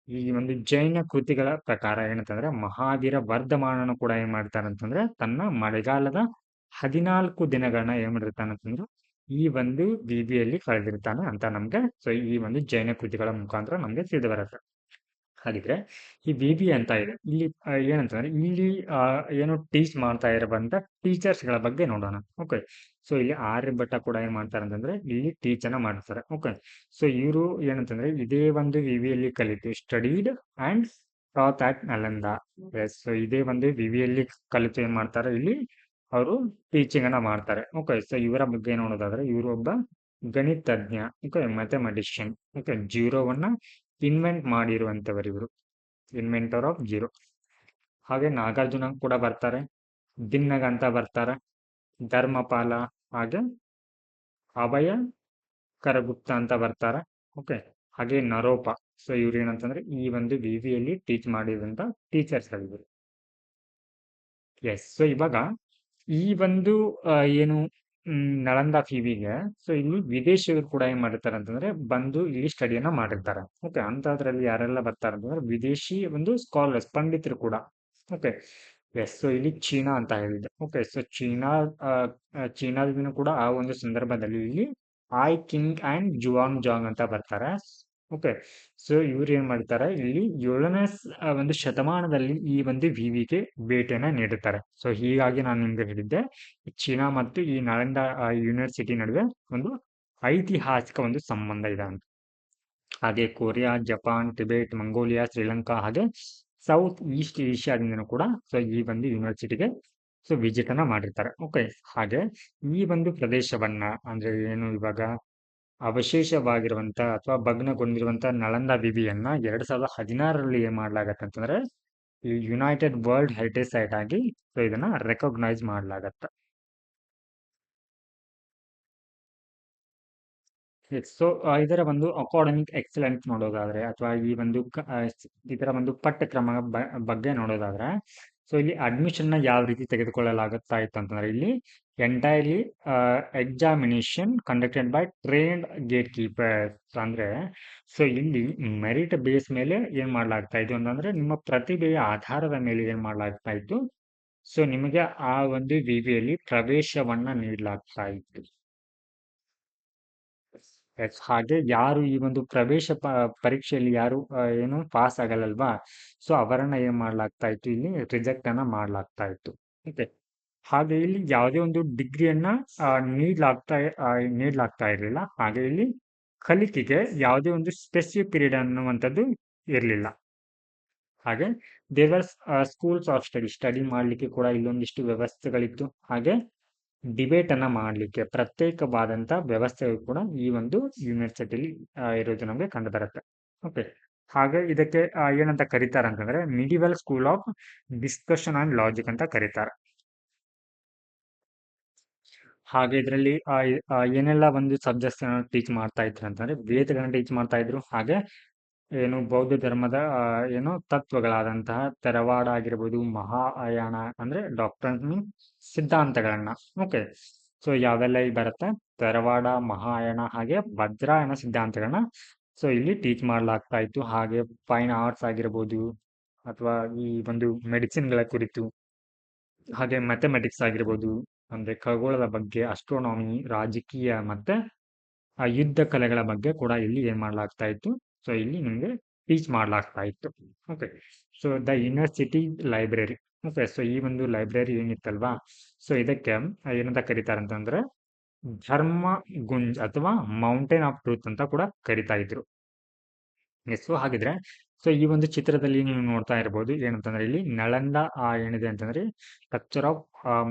ಈ ಒಂದು ಜೈನ ಕೃತಿಗಳ ಪ್ರಕಾರ ಏನಂತಂದ್ರೆ ಮಹಾವೀರ ವರ್ಧಮಾನನು ಕೂಡ ಏನ್ ಮಾಡ್ತಾರೆ ಅಂತಂದ್ರೆ ತನ್ನ ಮಳೆಗಾಲದ 14 ದಿನಗಳನ್ನ ಏನ್ ಮಾಡಿರ್ತಾನೆ ಅಂತಂದ್ರೆ ಈ ಒಂದು ಬಿಬಿಯಲ್ಲಿ ಕಳೆದಿರ್ತಾನೆ ಅಂತ ನಮ್ಗೆ ಸೊ ಈ ಒಂದು ಜೈನ ಕೃತಿಗಳ ಮುಖಾಂತರ ನಮ್ಗೆ ತಿಳಿದು ಬರುತ್ತೆ. ಹಾಗಿದ್ರೆ ಈ ಬಿಬಿ ಅಂತ ಇದೆ ಇಲ್ಲಿ ಏನಂತಂದ್ರೆ ಇಲ್ಲಿ ಏನು ಟೀಚ್ ಮಾಡ್ತಾ ಇರುವಂತ ಟೀಚರ್ಸ್ ಗಳ ಬಗ್ಗೆ ನೋಡೋಣ. ಓಕೆ, ಸೊ ಇಲ್ಲಿ ಆರ್ಯಭಟ್ಟ ಕೂಡ ಏನ್ ಮಾಡ್ತಾರೆ ಅಂತಂದ್ರೆ ಇಲ್ಲಿ ಟೀಚ್ ಅನ್ನ ಮಾಡ್ತಾರೆ. ಓಕೆ, ಸೊ ಇವರು ಏನಂತಂದ್ರೆ ಇದೇ ಒಂದು ವಿವಿಯಲ್ಲಿ ಕಲಿತು studied and taught at Nalanda. Yes, so ಇದೇ ಒಂದು ವಿವಿಯಲ್ಲಿ ಕಲಿತು ಏನ್ ಮಾಡ್ತಾರೆ ಇಲ್ಲಿ ಅವರು ಟೀಚಿಂಗ್ ಅನ್ನ ಮಾಡ್ತಾರೆ. ಓಕೆ, ಸೊ ಇವರ ಬಗ್ಗೆ ನೋಡೋದಾದ್ರೆ ಇವರು ಒಬ್ಬ ಗಣಿತಜ್ಞ, ಓಕೆ, ಮ್ಯಾಥಮೆಟಿಷಿಯನ್. ಓಕೆ, ಜೀರೋವನ್ನ ಇನ್ವೆಂಟ್ ಮಾಡಿರುವಂತವರು ಇವರು, ಇನ್ವೆಂಟರ್ ಆಫ್ ಜೀರೋ. ಹಾಗೆ ನಾಗಾರ್ಜುನ ಕೂಡ ಬರ್ತಾರೆ, ದಿನ್ನಗ ಅಂತ ಬರ್ತಾರೆ, ಧರ್ಮಪಾಲ, ಹಾಗೆ ಅಭಯ ಕರಗುಪ್ತ ಅಂತ ಬರ್ತಾರೆ. ಓಕೆ, ಹಾಗೆ ನರೋಪ. ಸೊ ಇವ್ರು ಏನಂತಂದ್ರೆ ಈ ಒಂದು ವಿವಿಯಲ್ಲಿ ಟೀಚ್ ಮಾಡಿದಂತ ಟೀಚರ್ಸ್ ಗಳಿವರು. ಎಸ್, ಸೊ ಇವಾಗ ಈ ಒಂದು ಏನು ನಳಂದ ವಿವಿಗೆ ಸೊ ಇಲ್ಲಿ ವಿದೇಶಿಗರು ಕೂಡ ಏನ್ ಮಾಡಿರ್ತಾರೆ ಅಂತಂದ್ರೆ ಬಂದು ಇಲ್ಲಿ ಸ್ಟಡಿಯನ್ನ ಮಾಡಿರ್ತಾರೆ. ಓಕೆ, ಅಂತದ್ರಲ್ಲಿ ಯಾರೆಲ್ಲ ಬರ್ತಾರೆ ಅಂತಂದ್ರೆ ವಿದೇಶಿ ಒಂದು ಸ್ಕಾಲರ್ಸ್, ಪಂಡಿತರು ಕೂಡ. ಓಕೆ, ಎಸ್, ಸೊ ಇಲ್ಲಿ ಚೀನಾ ಅಂತ ಹೇಳಿದೆ. ಓಕೆ, ಸೊ ಚೀನಾದಿಂದ ಕೂಡ ಆ ಒಂದು ಸಂದರ್ಭದಲ್ಲಿ ಇಲ್ಲಿ ಐ ಕಿಂಗ್ ಅಂಡ್ ಜುವಾಂಗ್ ಜಾಂಗ್ ಅಂತ ಬರ್ತಾರೆ. ಓಕೆ, ಸೊ ಇವ್ರು ಏನ್ ಮಾಡ್ತಾರೆ ಇಲ್ಲಿ 7ನೇ ಒಂದು ಶತಮಾನದಲ್ಲಿ ಈ ಒಂದು ವಿವಿಗೆ ಭೇಟಿಯನ್ನ ನೀಡುತ್ತಾರೆ. ಸೊ ಹೀಗಾಗಿ ನಾನು ನಿಮ್ಗೆ ಹೇಳಿದ್ದೆ, ಚೀನಾ ಮತ್ತು ಈ ನಳಂದ ಯೂನಿವರ್ಸಿಟಿ ನಡುವೆ ಒಂದು ಐತಿಹಾಸಿಕ ಒಂದು ಸಂಬಂಧ ಇದೆ ಅಂತ. ಹಾಗೆ Korea, Japan, Tibet, Mongolia, Sri Lanka ಹಾಗೆ ಸೌತ್ ಈಸ್ಟ್ ಏಷ್ಯಾದಿಂದನೂ ಕೂಡ ಸೊ ಈ ಒಂದು ಯೂನಿವರ್ಸಿಟಿಗೆ ಸೊ ವಿಸಿಟ್ ಅನ್ನ ಮಾಡಿರ್ತಾರೆ. ಓಕೆ, ಹಾಗೆ ಈ ಒಂದು ಪ್ರದೇಶವನ್ನ ಅಂದ್ರೆ ಏನು ಇವಾಗ ಅವಶೇಷವಾಗಿರುವಂತ ಅಥವಾ ಭಗ್ನಗೊಂಡಿರುವಂತ ನಳಂದ ವಿವಿಯನ್ನ 2016ರಲ್ಲಿ ಏನ್ ಮಾಡ್ಲಾಗತ್ತೆ ಅಂತಂದ್ರೆ ಈ ಯುನೈಟೆಡ್ ವರ್ಲ್ಡ್ ಹೆರಿಟೇಜ್ ಸೈಟ್ ಆಗಿ ಸೊ ಇದನ್ನ ರೆಕಗ್ನೈಸ್ ಮಾಡ್ಲಾಗತ್ತೆ. ಸೊ ಇದರ ಒಂದು ಅಕಾಡೆಮಿಕ್ ಎಕ್ಸಲೆನ್ಸ್ ನೋಡೋದಾದ್ರೆ ಅಥವಾ ಈ ಒಂದು ಇದರ ಒಂದು ಪಠ್ಯಕ್ರಮ ಬಗ್ಗೆ ನೋಡೋದಾದ್ರೆ ಸೊ ಇಲ್ಲಿ ಅಡ್ಮಿಷನ್ ನ ಯಾವ ರೀತಿ ತೆಗೆದುಕೊಳ್ಳಲಾಗುತ್ತಾ ಇತ್ತು ಅಂತಂದ್ರೆ ಇಲ್ಲಿ entirely examination conducted by trained gate keeper. ಅಂದ್ರೆ ಸೊ ಇಲ್ಲಿ ಮೆರಿಟ್ ಬೇಸ್ ಮೇಲೆ ಏನ್ ಮಾಡ್ಲಾಗ್ತಾ ಇತ್ತು ಅಂತಂದ್ರೆ ನಿಮ್ಮ ಪ್ರತಿಭೆಯ ಆಧಾರದ ಮೇಲೆ ಏನ್ ಮಾಡ್ಲಾಗ್ತಾ ಇತ್ತು, ಸೊ ನಿಮಗೆ ಆ ಒಂದು ವಿವಿಯಲ್ಲಿ ಪ್ರವೇಶವನ್ನ ನೀಡಲಾಗ್ತಾ ಇತ್ತು. ಹಾಗೆ ಯಾರು ಈ ಒಂದು ಪ್ರವೇಶ ಪರೀಕ್ಷೆಯಲ್ಲಿ ಯಾರು ಏನು ಪಾಸ್ ಆಗಲ್ಲಲ್ವಾ, ಸೊ ಅವರನ್ನ ಏನ್ ಮಾಡ್ಲಾಗ್ತಾ ಇತ್ತು ಇಲ್ಲಿ ರಿಜೆಕ್ಟ್ ಅನ್ನ ಮಾಡ್ಲಾಗ್ತಾ ಇತ್ತು. ಓಕೆ, ಹಾಗೆ ಇಲ್ಲಿ ಯಾವುದೇ ಒಂದು ಡಿಗ್ರಿಯನ್ನ ನೀಡ್ಲಾಗ್ತಾ ಇರಲಿಲ್ಲ. ಹಾಗೆ ಇಲ್ಲಿ ಕಲಿಕೆಗೆ ಯಾವುದೇ ಒಂದು ಸ್ಪೆಸಿಫಿಕ್ ಪೀರಿಯಡ್ ಅನ್ನುವಂಥದ್ದು ಇರಲಿಲ್ಲ. ಹಾಗೆ ದೇವರ್ ಸ್ಕೂಲ್ಸ್ ಆಫ್ ಸ್ಟಡಿ ಮಾಡ್ಲಿಕ್ಕೆ ಕೂಡ ಇಲ್ಲೊಂದಿಷ್ಟು ವ್ಯವಸ್ಥೆಗಳಿತ್ತು. ಹಾಗೆ ಡಿಬೇಟ್ ಅನ್ನ ಮಾಡ್ಲಿಕ್ಕೆ ಪ್ರತ್ಯೇಕವಾದಂತ ವ್ಯವಸ್ಥೆಗಳು ಕೂಡ ಈ ಒಂದು ಯೂನಿವರ್ಸಿಟಿಲಿ ಇರೋದು ನಮಗೆ ಕಂಡು ಬರುತ್ತೆ. ಓಕೆ, ಹಾಗೆ ಇದಕ್ಕೆ ಏನಂತ ಕರೀತಾರೆ ಅಂತಂದ್ರೆ medieval school of discussion and logic ಅಂತ ಕರೀತಾರೆ. ಹಾಗೆ ಇದರಲ್ಲಿ ಏನೆಲ್ಲ ಒಂದು ಸಬ್ಜೆಕ್ಟ್ಸ್ ಟೀಚ್ ಮಾಡ್ತಾ ಇದ್ರು ಅಂತಂದ್ರೆ ವೇದಗಳನ್ನ ಟೀಚ್ ಮಾಡ್ತಾ ಇದ್ರು. ಹಾಗೆ ಏನು ಬೌದ್ಧ ಧರ್ಮದ ಏನು ತತ್ವಗಳಾದಂತಹ ತೆರವಾಡ ಆಗಿರ್ಬೋದು, ಮಹಾಯಾನ ಅಂದ್ರೆ ಡಾಕ್ಟರ್ ಸಿದ್ಧಾಂತಗಳನ್ನ. ಓಕೆ, ಸೊ ಯಾವೆಲ್ಲ ಬರುತ್ತೆ ತೆರವಾಡ, ಮಹಾಯಾನ ಹಾಗೆ ವಜ್ರಾಯನ ಸಿದ್ಧಾಂತಗಳನ್ನ ಸೊ ಇಲ್ಲಿ ಟೀಚ್ ಮಾಡ್ಲಾಗ್ತಾ ಇತ್ತು. ಹಾಗೆ ಫೈನ್ ಆರ್ಟ್ಸ್ ಆಗಿರ್ಬೋದು ಅಥವಾ ಈ ಒಂದು ಮೆಡಿಸಿನ್ಗಳ ಕುರಿತು, ಹಾಗೆ ಮ್ಯಾಥಮೆಟಿಕ್ಸ್ ಆಗಿರ್ಬೋದು, ಅಂದ್ರೆ ಖಗೋಳದ ಬಗ್ಗೆ, ಅಸ್ಟ್ರೋನಾಮಿ, ರಾಜಕೀಯ ಮತ್ತೆ ಆ ಯುದ್ಧ ಕಲೆಗಳ ಬಗ್ಗೆ ಕೂಡ ಇಲ್ಲಿ ಏನ್ ಮಾಡ್ಲಾಗ್ತಾ ಇತ್ತು, ಸೊ ಇಲ್ಲಿ ನಿಮ್ಗೆ ಟೀಚ್ ಮಾಡ್ಲಾಗ್ತಾ ಇತ್ತು. Okay, so the university library. Okay, so ಈ ಒಂದು ಲೈಬ್ರರಿ ಏನಿತ್ತಲ್ವಾ, ಸೊ ಇದಕ್ಕೆ ಏನಂತ ಕರೀತಾರೆ ಅಂತಂದ್ರೆ ಧರ್ಮ ಗುಂಜ್ ಅಥವಾ ಮೌಂಟೇನ್ ಆಫ್ ಟ್ರೂತ್ ಅಂತ ಕೂಡ ಕರಿತಾ ಇದ್ರು. ಸೊ ಹಾಗಿದ್ರೆ ಸೊ ಈ ಒಂದು ಚಿತ್ರದಲ್ಲಿ ನೀವು ನೋಡ್ತಾ ಇರಬಹುದು ಏನಂತಂದ್ರೆ ಇಲ್ಲಿ ನಳಂದ ಏನಿದೆ ಅಂತಂದ್ರೆ ಸ್ಟ್ರಕ್ಚರ್ ಆಫ್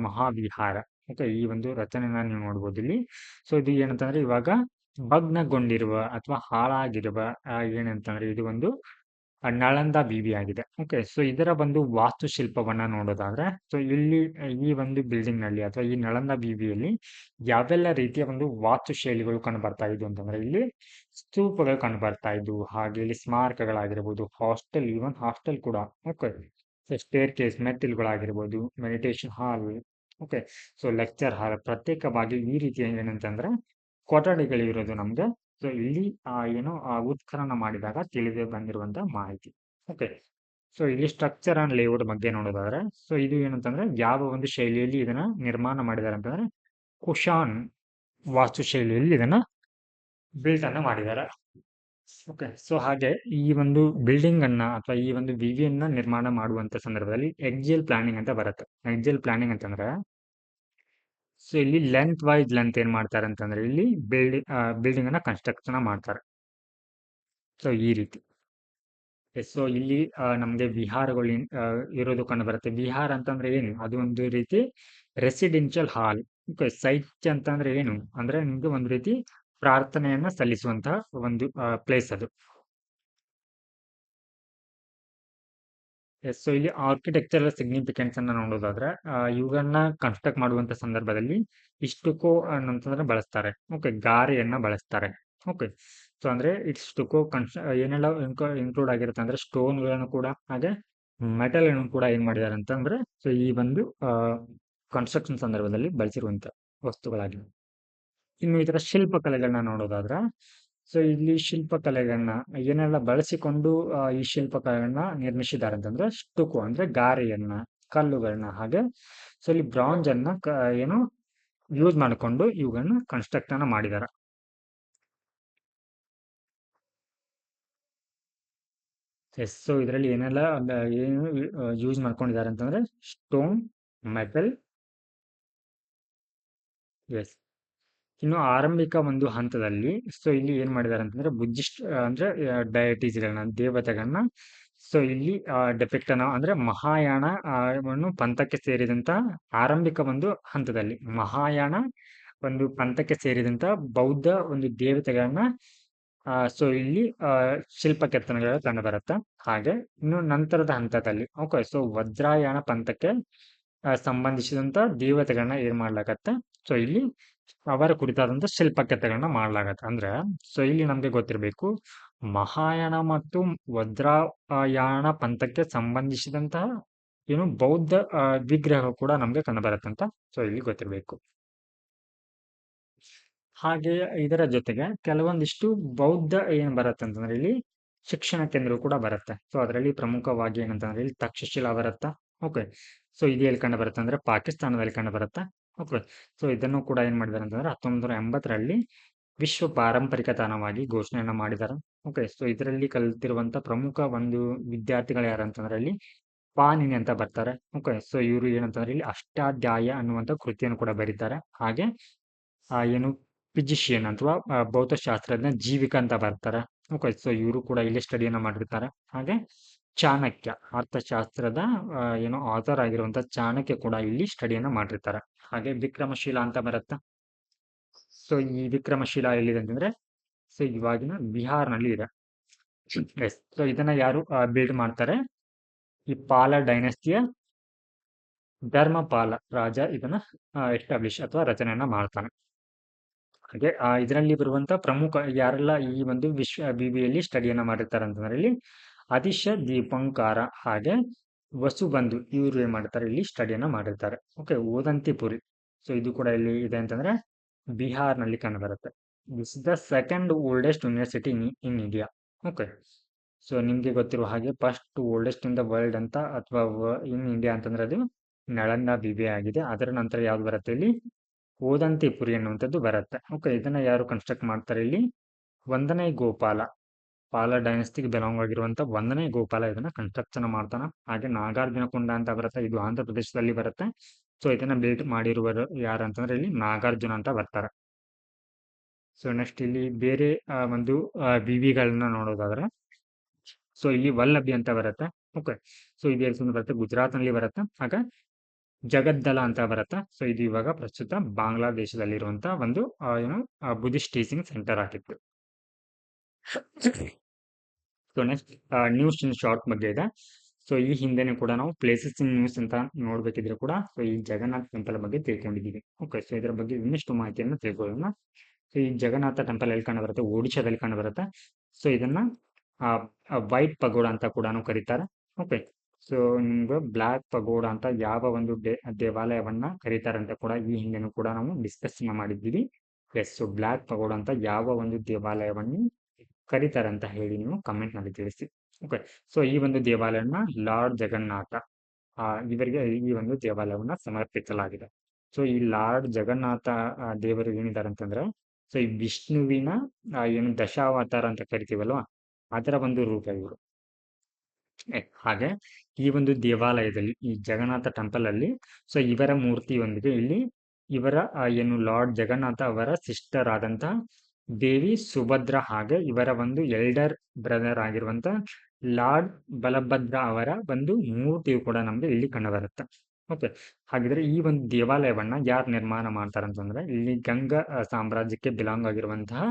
ಮಹಾವಿಹಾರ. ಓಕೆ, ಈ ಒಂದು ರಚನೆನ ನೀವು ನೋಡ್ಬೋದು ಇಲ್ಲಿ. ಸೊ ಇದು ಏನಂತಂದ್ರೆ ಇವಾಗ ಭಗ್ನಗೊಂಡಿರುವ ಅಥವಾ ಹಾಳಾಗಿರುವ ಏನಂತಂದ್ರೆ ಇದು ಒಂದು ನಳಂದ ವಿವಿ ಆಗಿದೆ. ಓಕೆ, ಸೊ ಇದರ ಒಂದು ವಾಸ್ತುಶಿಲ್ಪವನ್ನ ನೋಡೋದಾದ್ರೆ ಸೊ ಇಲ್ಲಿ ಈ ಒಂದು ಬಿಲ್ಡಿಂಗ್ ನಲ್ಲಿ ಅಥವಾ ಈ ನಳಂದ ವಿವಿಯಲ್ಲಿ ಯಾವೆಲ್ಲ ರೀತಿಯ ಒಂದು ವಾಸ್ತುಶೈಲಿಗಳು ಕಂಡು ಬರ್ತಾ ಇದ್ವು ಅಂತಂದ್ರೆ ಇಲ್ಲಿ ಸ್ತೂಪಗಳು ಕಂಡು ಬರ್ತಾ ಇದ್ವು. ಹಾಗೆ ಇಲ್ಲಿ ಸ್ಮಾರಕಗಳಾಗಿರ್ಬೋದು, ಹಾಸ್ಟೆಲ್, ಈವನ್ ಹಾಸ್ಟೆಲ್ ಕೂಡ. ಓಕೆ, ಸ್ಟೇರ್ ಕೇಸ್, ಮೆಟ್ಟಿಲುಗಳಾಗಿರ್ಬೋದು, ಮೆಡಿಟೇಷನ್ ಹಾಲ್. ಓಕೆ, ಸೊ ಲೆಕ್ಚರ್ ಹಾಲ್, ಪ್ರತ್ಯೇಕವಾಗಿ ಈ ರೀತಿಯ ಏನಂತಂದ್ರೆ ಕೊಠಡಿಗಳಿರೋದು ನಮ್ಗೆ ಸೊ ಇಲ್ಲಿ ಏನು ಉತ್ಖನನ ಮಾಡಿದಾಗ ತಿಳಿದು ಬಂದಿರುವಂತ ಮಾಹಿತಿ. ಓಕೆ, ಸೊ ಇಲ್ಲಿ ಸ್ಟ್ರಕ್ಚರ್ ಅಂಡ್ ಲೇಔಟ್ ಬಗ್ಗೆ ನೋಡೋದಾದ್ರೆ ಸೊ ಇದು ಏನಂತಂದ್ರೆ ಯಾವ ಒಂದು ಶೈಲಿಯಲ್ಲಿ ಇದನ್ನ ನಿರ್ಮಾಣ ಮಾಡಿದ್ದಾರೆ ಅಂತಂದ್ರೆ ಕುಶಾನ್ ವಾಸ್ತು ಶೈಲಿಯಲ್ಲಿ ಇದನ್ನ ಬಿಲ್ಟ್ ಅನ್ನ ಮಾಡಿದ್ದಾರೆ. ಓಕೆ, ಸೊ ಹಾಗೆ ಈ ಒಂದು ಬಿಲ್ಡಿಂಗ್ ಅನ್ನ ಅಥವಾ ಈ ಒಂದು ವಿವಿಯನ್ನ ನಿರ್ಮಾಣ ಮಾಡುವಂತ ಸಂದರ್ಭದಲ್ಲಿ ಎಕ್ಸಿಯಲ್ ಪ್ಲಾನಿಂಗ್ ಅಂತ ಬರುತ್ತೆ. ಎಕ್ಸಿಯಲ್ ಪ್ಲಾನಿಂಗ್ ಅಂತಂದ್ರೆ ಸೊ ಇಲ್ಲಿ ಲೆಂತ್ ವೈಸ್ ಲೆಂತ್ ಏನ್ ಮಾಡ್ತಾರೆ ಅಂತಂದ್ರೆ ಇಲ್ಲಿ ಬಿಲ್ಡಿಂಗ್ ಅನ್ನ ಕನ್ಸ್ಟ್ರಕ್ಷನ್ ಮಾಡ್ತಾರೆ. ಸೊ ಈ ರೀತಿ ಸೊ ಇಲ್ಲಿ ನಮ್ಗೆ ವಿಹಾರಗಳು ಇರೋದು ಕಂಡು ಬರುತ್ತೆ. ವಿಹಾರ ಅಂತಂದ್ರೆ ಏನು? ಅದು ಒಂದು ರೀತಿ ರೆಸಿಡೆನ್ಷಿಯಲ್ ಹಾಲ್. ಓಕೆ, ಚೈತ್ಯ ಅಂತಂದ್ರೆ ಏನು? ಅಂದ್ರೆ ನಿಮ್ಗೆ ಒಂದು ರೀತಿ ಪ್ರಾರ್ಥನೆಯನ್ನ ಸಲ್ಲಿಸುವಂತಹ ಒಂದು ಪ್ಲೇಸ್ ಅದು. ಎಸ್, ಸೊ ಇಲ್ಲಿ ಆರ್ಕಿಟೆಕ್ಚರಲ್ ಸಿಗ್ನಿಫಿಕೆನ್ಸ್ ಅನ್ನ ನೋಡೋದಾದ್ರೆ ಇವುಗಳನ್ನ ಕನ್ಸ್ಟ್ರಕ್ಟ್ ಮಾಡುವಂತ ಸಂದರ್ಭದಲ್ಲಿ ಇಷ್ಟುಕೋ ಅಂತಂದ್ರೆ ಬಳಸ್ತಾರೆ. ಓಕೆ, ಗಾರೆಯನ್ನ ಬಳಸ್ತಾರೆ. ಓಕೆ, ಸೊ ಅಂದ್ರೆ ಇಷ್ಟುಕೋ ಏನೆಲ್ಲ ಇನ್ಕ್ಲೂಡ್ ಆಗಿರುತ್ತೆ ಅಂದ್ರೆ ಸ್ಟೋನ್ ಗಳನ್ನು ಕೂಡ, ಹಾಗೆ ಮೆಟಲ್ ಅನ್ನು ಕೂಡ ಏನ್ ಮಾಡಿದ್ದಾರೆ ಅಂತಂದ್ರೆ, ಸೊ ಈ ಒಂದು ಕನ್ಸ್ಟ್ರಕ್ಷನ್ ಸಂದರ್ಭದಲ್ಲಿ ಬಳಸಿರುವಂತ ವಸ್ತುಗಳಾಗಿವೆ. ಇನ್ನು ಇದರ ಶಿಲ್ಪಕಲೆಗಳನ್ನ ನೋಡೋದಾದ್ರೆ, ಸೊ ಇಲ್ಲಿ ಶಿಲ್ಪಕಲೆಗಳನ್ನ ಏನೆಲ್ಲ ಬಳಸಿಕೊಂಡು ಈ ಶಿಲ್ಪಕಲೆಗಳನ್ನ ನಿರ್ಮಿಸಿದ್ದಾರೆ ಅಂತಂದ್ರೆ ಸ್ಟುಕು ಅಂದ್ರೆ ಗಾರೆಯನ್ನ, ಕಲ್ಲುಗಳನ್ನ, ಹಾಗೆ ಸೊ ಇಲ್ಲಿ ಬ್ರಾಂಜ್ ಅನ್ನ ಏನು ಯೂಸ್ ಮಾಡಿಕೊಂಡು ಇವುಗಳನ್ನ ಕನ್ಸ್ಟ್ರಕ್ಟ್ ಅನ್ನ ಮಾಡಿದ್ದಾರೆ. ಎಸ್, ಸೊ ಇದರಲ್ಲಿ ಏನೆಲ್ಲ ಏನು ಯೂಸ್ ಮಾಡ್ಕೊಂಡಿದ್ದಾರೆ ಅಂತಂದ್ರೆ ಸ್ಟೋನ್, ಮೆಟಲ್. ಎಸ್, ಇನ್ನು ಆರಂಭಿಕ ಒಂದು ಹಂತದಲ್ಲಿ ಸೊ ಇಲ್ಲಿ ಏನ್ ಮಾಡಿದ್ದಾರೆ ಅಂತಂದ್ರೆ ಬುದ್ಧಿಸ್ಟ್ ಅಂದ್ರೆ ಡಯಟೀಸ್ಗಳನ್ನ, ದೇವತೆಗಳನ್ನ ಸೊ ಇಲ್ಲಿ ಡೆಪಿಕ್ಟ್ ಅನ್ನ ಅಂದ್ರೆ ಮಹಾಯಾನ ವನ್ನು ಪಂಥಕ್ಕೆ ಸೇರಿದಂತ ಆರಂಭಿಕ ಒಂದು ಹಂತದಲ್ಲಿ ಮಹಾಯಾನ ಒಂದು ಪಂಥಕ್ಕೆ ಸೇರಿದಂತ ಬೌದ್ಧ ಒಂದು ದೇವತೆಗಳನ್ನ ಸೊ ಇಲ್ಲಿ ಶಿಲ್ಪ ಕೆತ್ತನೆಗಳು ಕಂಡು ಬರುತ್ತೆ. ಹಾಗೆ ಇನ್ನು ನಂತರದ ಹಂತದಲ್ಲಿ ಓಕೆ, ಸೊ ವಜ್ರಾಯಣ ಪಂಥಕ್ಕೆ ಸಂಬಂಧಿಸಿದಂತ ದೇವತೆಗಳನ್ನ ಏನ್ ಮಾಡ್ಲಾಗತ್ತೆ, ಸೊ ಇಲ್ಲಿ ಅವರ ಕುರಿತಾದಂತ ಶಿಲ್ಪಕಥೆಗಳನ್ನ ಮಾಡ್ಲಾಗತ್ತೆ. ಅಂದ್ರೆ ಸೊ ಇಲ್ಲಿ ನಮ್ಗೆ ಗೊತ್ತಿರಬೇಕು, ಮಹಾಯಾನ ಮತ್ತು ವಜ್ರಾಯಾಣ ಪಂಥಕ್ಕೆ ಸಂಬಂಧಿಸಿದಂತಹ ಏನು ಬೌದ್ಧ ವಿಗ್ರಹ ಕೂಡ ನಮ್ಗೆ ಕಂಡುಬರುತ್ತಂತ ಸೊ ಇಲ್ಲಿ ಗೊತ್ತಿರಬೇಕು. ಹಾಗೆ ಇದರ ಜೊತೆಗೆ ಕೆಲವೊಂದಿಷ್ಟು ಬೌದ್ಧ ಏನ್ ಬರುತ್ತೆ ಅಂತಂದ್ರೆ ಇಲ್ಲಿ ಶಿಕ್ಷಣ ಕೇಂದ್ರ ಕೂಡ ಬರುತ್ತೆ. ಸೊ ಅದರಲ್ಲಿ ಪ್ರಮುಖವಾಗಿ ಏನಂತಂದ್ರೆ ಇಲ್ಲಿ ತಕ್ಷಶಿಲಾ ಬರುತ್ತಾ. ಓಕೆ, ಸೊ ಇದು ಎಲ್ಲಿ ಕಂಡು ಬರುತ್ತೆ ಅಂದ್ರೆ ಪಾಕಿಸ್ತಾನದಲ್ಲಿ ಕಂಡು ಬರುತ್ತೆ. ಓಕೆ, ಸೊ ಇದನ್ನು ಕೂಡ ಏನ್ ಮಾಡಿದ್ದಾರೆ ಅಂತಂದ್ರೆ 1980ರಲ್ಲಿ ವಿಶ್ವ ಪಾರಂಪರಿಕ ತಾಣವಾಗಿ ಘೋಷಣೆಯನ್ನ ಮಾಡಿದ್ದಾರೆ. ಓಕೆ, ಸೊ ಇದರಲ್ಲಿ ಕಲಿತಿರುವಂತ ಪ್ರಮುಖ ಒಂದು ವಿದ್ಯಾರ್ಥಿಗಳು ಯಾರು ಅಂತಂದ್ರೆ ಇಲ್ಲಿ ಪಾಣಿನಿ ಅಂತ ಬರ್ತಾರೆ. ಓಕೆ, ಸೊ ಇವರು ಏನಂತಂದ್ರೆ ಇಲ್ಲಿ ಅಷ್ಟಾಧ್ಯಾಯ ಅನ್ನುವಂತ ಕೃತಿಯನ್ನು ಕೂಡ ಬರೀತಾರೆ. ಹಾಗೆ ಏನು ಫಿಸಿಷಿಯನ್ ಅಥವಾ ಭೌತಶಾಸ್ತ್ರಜ್ಞ ಜೀವಿಕ ಅಂತ ಬರ್ತಾರೆ. ಓಕೆ, ಸೊ ಇವರು ಕೂಡ ಇಲ್ಲಿ ಸ್ಟಡಿಯನ್ನ ಮಾಡಿರ್ತಾರೆ. ಹಾಗೆ ಚಾಣಕ್ಯ ಅರ್ಥಶಾಸ್ತ್ರದ ಏನು ಆಥರ್ ಆಗಿರುವಂತ ಚಾಣಕ್ಯ ಕೂಡ ಇಲ್ಲಿ ಸ್ಟಡಿಯನ್ನ ಮಾಡಿರ್ತಾರೆ. ಹಾಗೆ ವಿಕ್ರಮಶೀಲ ಅಂತ ಬರುತ್ತೆ. ಸೊ ಈ ವಿಕ್ರಮಶೀಲ ಎಲ್ಲಿದೆ ಅಂತಂದ್ರೆ ಸೊ ಇವಾಗಿನ ಬಿಹಾರ್ನಲ್ಲಿ ಇದೆ. ಎಸ್, ಸೊ ಇದನ್ನ ಯಾರು ಬಿಲ್ಡ್ ಮಾಡ್ತಾರೆ? ಈ ಪಾಲ ಡೈನೆಸ್ಟಿಯ ಧರ್ಮಪಾಲ ರಾಜ ಇದನ್ನ ಎಸ್ಟಾಬ್ಲಿಷ್ ಅಥವಾ ರಚನೆಯನ್ನ ಮಾಡ್ತಾನೆ. ಹಾಗೆ ಇದರಲ್ಲಿ ಬರುವಂತ ಪ್ರಮುಖ ಯಾರೆಲ್ಲ ಈ ಒಂದು ವಿಶ್ವ ಬಿಬಿಯಲ್ಲಿ ಸ್ಟಡಿಯನ್ನ ಮಾಡಿರ್ತಾರೆ ಅಂತಂದ್ರೆ ಇಲ್ಲಿ ಅತಿಶ ದೀಪಂಕಾರ ಹಾಗೆ ವಸುಬಂಧು ಇವರು ಏನ್ ಮಾಡ್ತಾರೆ ಇಲ್ಲಿ ಸ್ಟಡಿಯನ್ನ ಮಾಡಿರ್ತಾರೆ. ಓಕೆ, ಓದಂತಿಪುರಿ ಸೊ ಇದು ಕೂಡ ಇಲ್ಲಿ ಇದೆ ಅಂತಂದ್ರೆ ಬಿಹಾರ್ನಲ್ಲಿ ಕಂಡು ಬರುತ್ತೆ. This is the second oldest university in India. Okay, so ನಿಮ್ಗೆ ಗೊತ್ತಿರುವ ಹಾಗೆ first oldest in the world ಅಂತ ಅಥವಾ ಇನ್ ಇಂಡಿಯಾ ಅಂತಂದ್ರೆ ಅದು ನಳಂದ ಬಿಬಿ ಆಗಿದೆ. ಅದರ ನಂತರ ಯಾವ್ದು ಬರುತ್ತೆ ಇಲ್ಲಿ ಓದಂತಿಪುರಿ ಅನ್ನುವಂಥದ್ದು ಬರುತ್ತೆ. ಓಕೆ, ಇದನ್ನ ಯಾರು ಕನ್ಸ್ಟ್ರಕ್ಟ್ ಮಾಡ್ತಾರೆ ಇಲ್ಲಿ ಒಂದನೇ ಗೋಪಾಲ, ಪಾಲ ಡೈನೆಸ್ಟಿಗೆ ಬಿಲಾಂಗ್ ಆಗಿರುವಂತ ಒಂದನೇ ಗೋಪಾಲ ಇದನ್ನ ಕನ್ಸ್ಟ್ರಕ್ಷನ್ ಮಾಡ್ತಾನ. ಹಾಗೆ ನಾಗಾರ್ಜುನಕೊಂಡ ಅಂತ ಬರುತ್ತೆ, ಇದು ಆಂಧ್ರ ಪ್ರದೇಶದಲ್ಲಿ ಬರುತ್ತೆ. ಸೊ ಇದನ್ನ ಬಿಲ್ಡ್ ಮಾಡಿರುವರು ಯಾರು ಅಂತಂದ್ರೆ ಇಲ್ಲಿ ನಾಗಾರ್ಜುನ ಅಂತ ಬರ್ತಾರೆ. ಸೊ ನೆಕ್ಸ್ಟ್ ಇಲ್ಲಿ ಬೇರೆ ಒಂದು ವಿವಿಗಳನ್ನ ನೋಡೋದಾದ್ರೆ ಸೊ ಇಲ್ಲಿ ವಲ್ಲಭಿ ಅಂತ ಬರುತ್ತೆ. ಓಕೆ, ಸೊ ಇದು ಎಲ್ಲಿ ಬರುತ್ತೆ ಗುಜರಾತ್ ನಲ್ಲಿ ಬರುತ್ತೆ. ಹಾಗೆ ಜಗದ್ದಲ ಅಂತ ಬರುತ್ತೆ. ಸೊ ಇದು ಇವಾಗ ಪ್ರಸ್ತುತ ಬಾಂಗ್ಲಾದೇಶದಲ್ಲಿರುವಂತ ಒಂದು ಏನು ಬುದ್ಧಿಸ್ಟ್ ಟೀಚಿಂಗ್ ಸೆಂಟರ್ ಆಗಿತ್ತು. So next news in short ಬಗ್ಗೆ ಇದೆ. ಸೊ ಈ ಹಿಂದೆನೂ ಕೂಡ ನಾವು ಪ್ಲೇಸಸ್ ಇನ್ ನ್ಯೂಸ್ ಅಂತ ನೋಡ್ಬೇಕಿದ್ರೆ ಕೂಡ ಸೊ ಈ ಜಗನ್ನಾಥ ಟೆಂಪಲ್ ಬಗ್ಗೆ ತಿಳ್ಕೊಂಡಿದ್ದೀವಿ. ಓಕೆ, ಸೊ ಇದರ ಬಗ್ಗೆ ಇನ್ನಷ್ಟು ಮಾಹಿತಿಯನ್ನು ತಿಳ್ಕೊಳ್ಳೋಣ. ಸೊ ಈ ಜಗನ್ನಾಥ ಟೆಂಪಲ್ ಎಲ್ಲಿ ಕಂಡು ಬರುತ್ತೆ? ಒಡಿಶಾದಲ್ಲಿ ಕಂಡು ಬರುತ್ತೆ. ಸೊ ಇದನ್ನ ವೈಟ್ ಪಗೋಡ ಅಂತ ಕೂಡ ಕರೀತಾರೆ. ಓಕೆ, ಸೊ ನಿಮ್ಗೆ ಬ್ಲಾಕ್ ಪಗೋಡ ಅಂತ ಯಾವ ಒಂದು ದೇವಾಲಯವನ್ನ ಕರೀತಾರೆ ಅಂತ ಕೂಡ ಈ ಹಿಂದೆನೂ ಕೂಡ ನಾವು ಡಿಸ್ಕಸ್ ಮಾಡಿದ್ದೀವಿ. ಎಸ್, ಸೊ ಬ್ಲಾಕ್ ಪಗೋಡ ಅಂತ ಯಾವ ಒಂದು ದೇವಾಲಯವನ್ನು ಕರೀತಾರೆ ಅಂತ ಹೇಳಿ ನೀವು ಕಮೆಂಟ್ ನಲ್ಲಿ ತಿಳಿಸಿ. ಓಕೆ, ಸೊ ಈ ಒಂದು ದೇವಾಲಯನ ಲಾರ್ಡ್ ಜಗನ್ನಾಥ ಇವರಿಗೆ ಈ ಒಂದು ದೇವಾಲಯವನ್ನ ಸಮರ್ಪಿಸಲಾಗಿದೆ. ಸೊ ಈ ಲಾರ್ಡ್ ಜಗನ್ನಾಥ ದೇವರು ಏನಿದ್ದಾರೆ ಅಂತಂದ್ರೆ ಸೊ ಈ ವಿಷ್ಣುವಿನ ಏನು ದಶಾವತಾರ ಅಂತ ಕರಿತೀವಲ್ವಾ ಅದರ ಒಂದು ರೂಪ ಇವರು. ಹಾಗೆ ಈ ಒಂದು ದೇವಾಲಯದಲ್ಲಿ ಈ ಜಗನ್ನಾಥ ಟೆಂಪಲ್ ಅಲ್ಲಿ ಸೊ ಇವರ ಮೂರ್ತಿಯೊಂದಿಗೆ ಇಲ್ಲಿ ಇವರ ಏನು ಲಾರ್ಡ್ ಜಗನ್ನಾಥ ಅವರ ಸಿಸ್ಟರ್ ಆದಂತ ದೇವಿ ಸುಭದ್ರ ಹಾಗೆ ಇವರ ಒಂದು ಎಲ್ಡರ್ ಬ್ರದರ್ ಆಗಿರುವಂತ ಲಾರ್ಡ್ ಬಲಭದ್ರ ಅವರ ಒಂದು ಮೂರ್ತಿಯು ಕೂಡ ನಮ್ಗೆ ಇಲ್ಲಿ ಕಂಡು ಬರುತ್ತೆ. ಓಕೆ, ಹಾಗಿದ್ರೆ ಈ ಒಂದು ದೇವಾಲಯವನ್ನ ಯಾರು ನಿರ್ಮಾಣ ಮಾಡ್ತಾರಂತಂದ್ರೆ ಇಲ್ಲಿ ಗಂಗಾ ಸಾಮ್ರಾಜ್ಯಕ್ಕೆ ಬಿಲಾಂಗ್ ಆಗಿರುವಂತಹ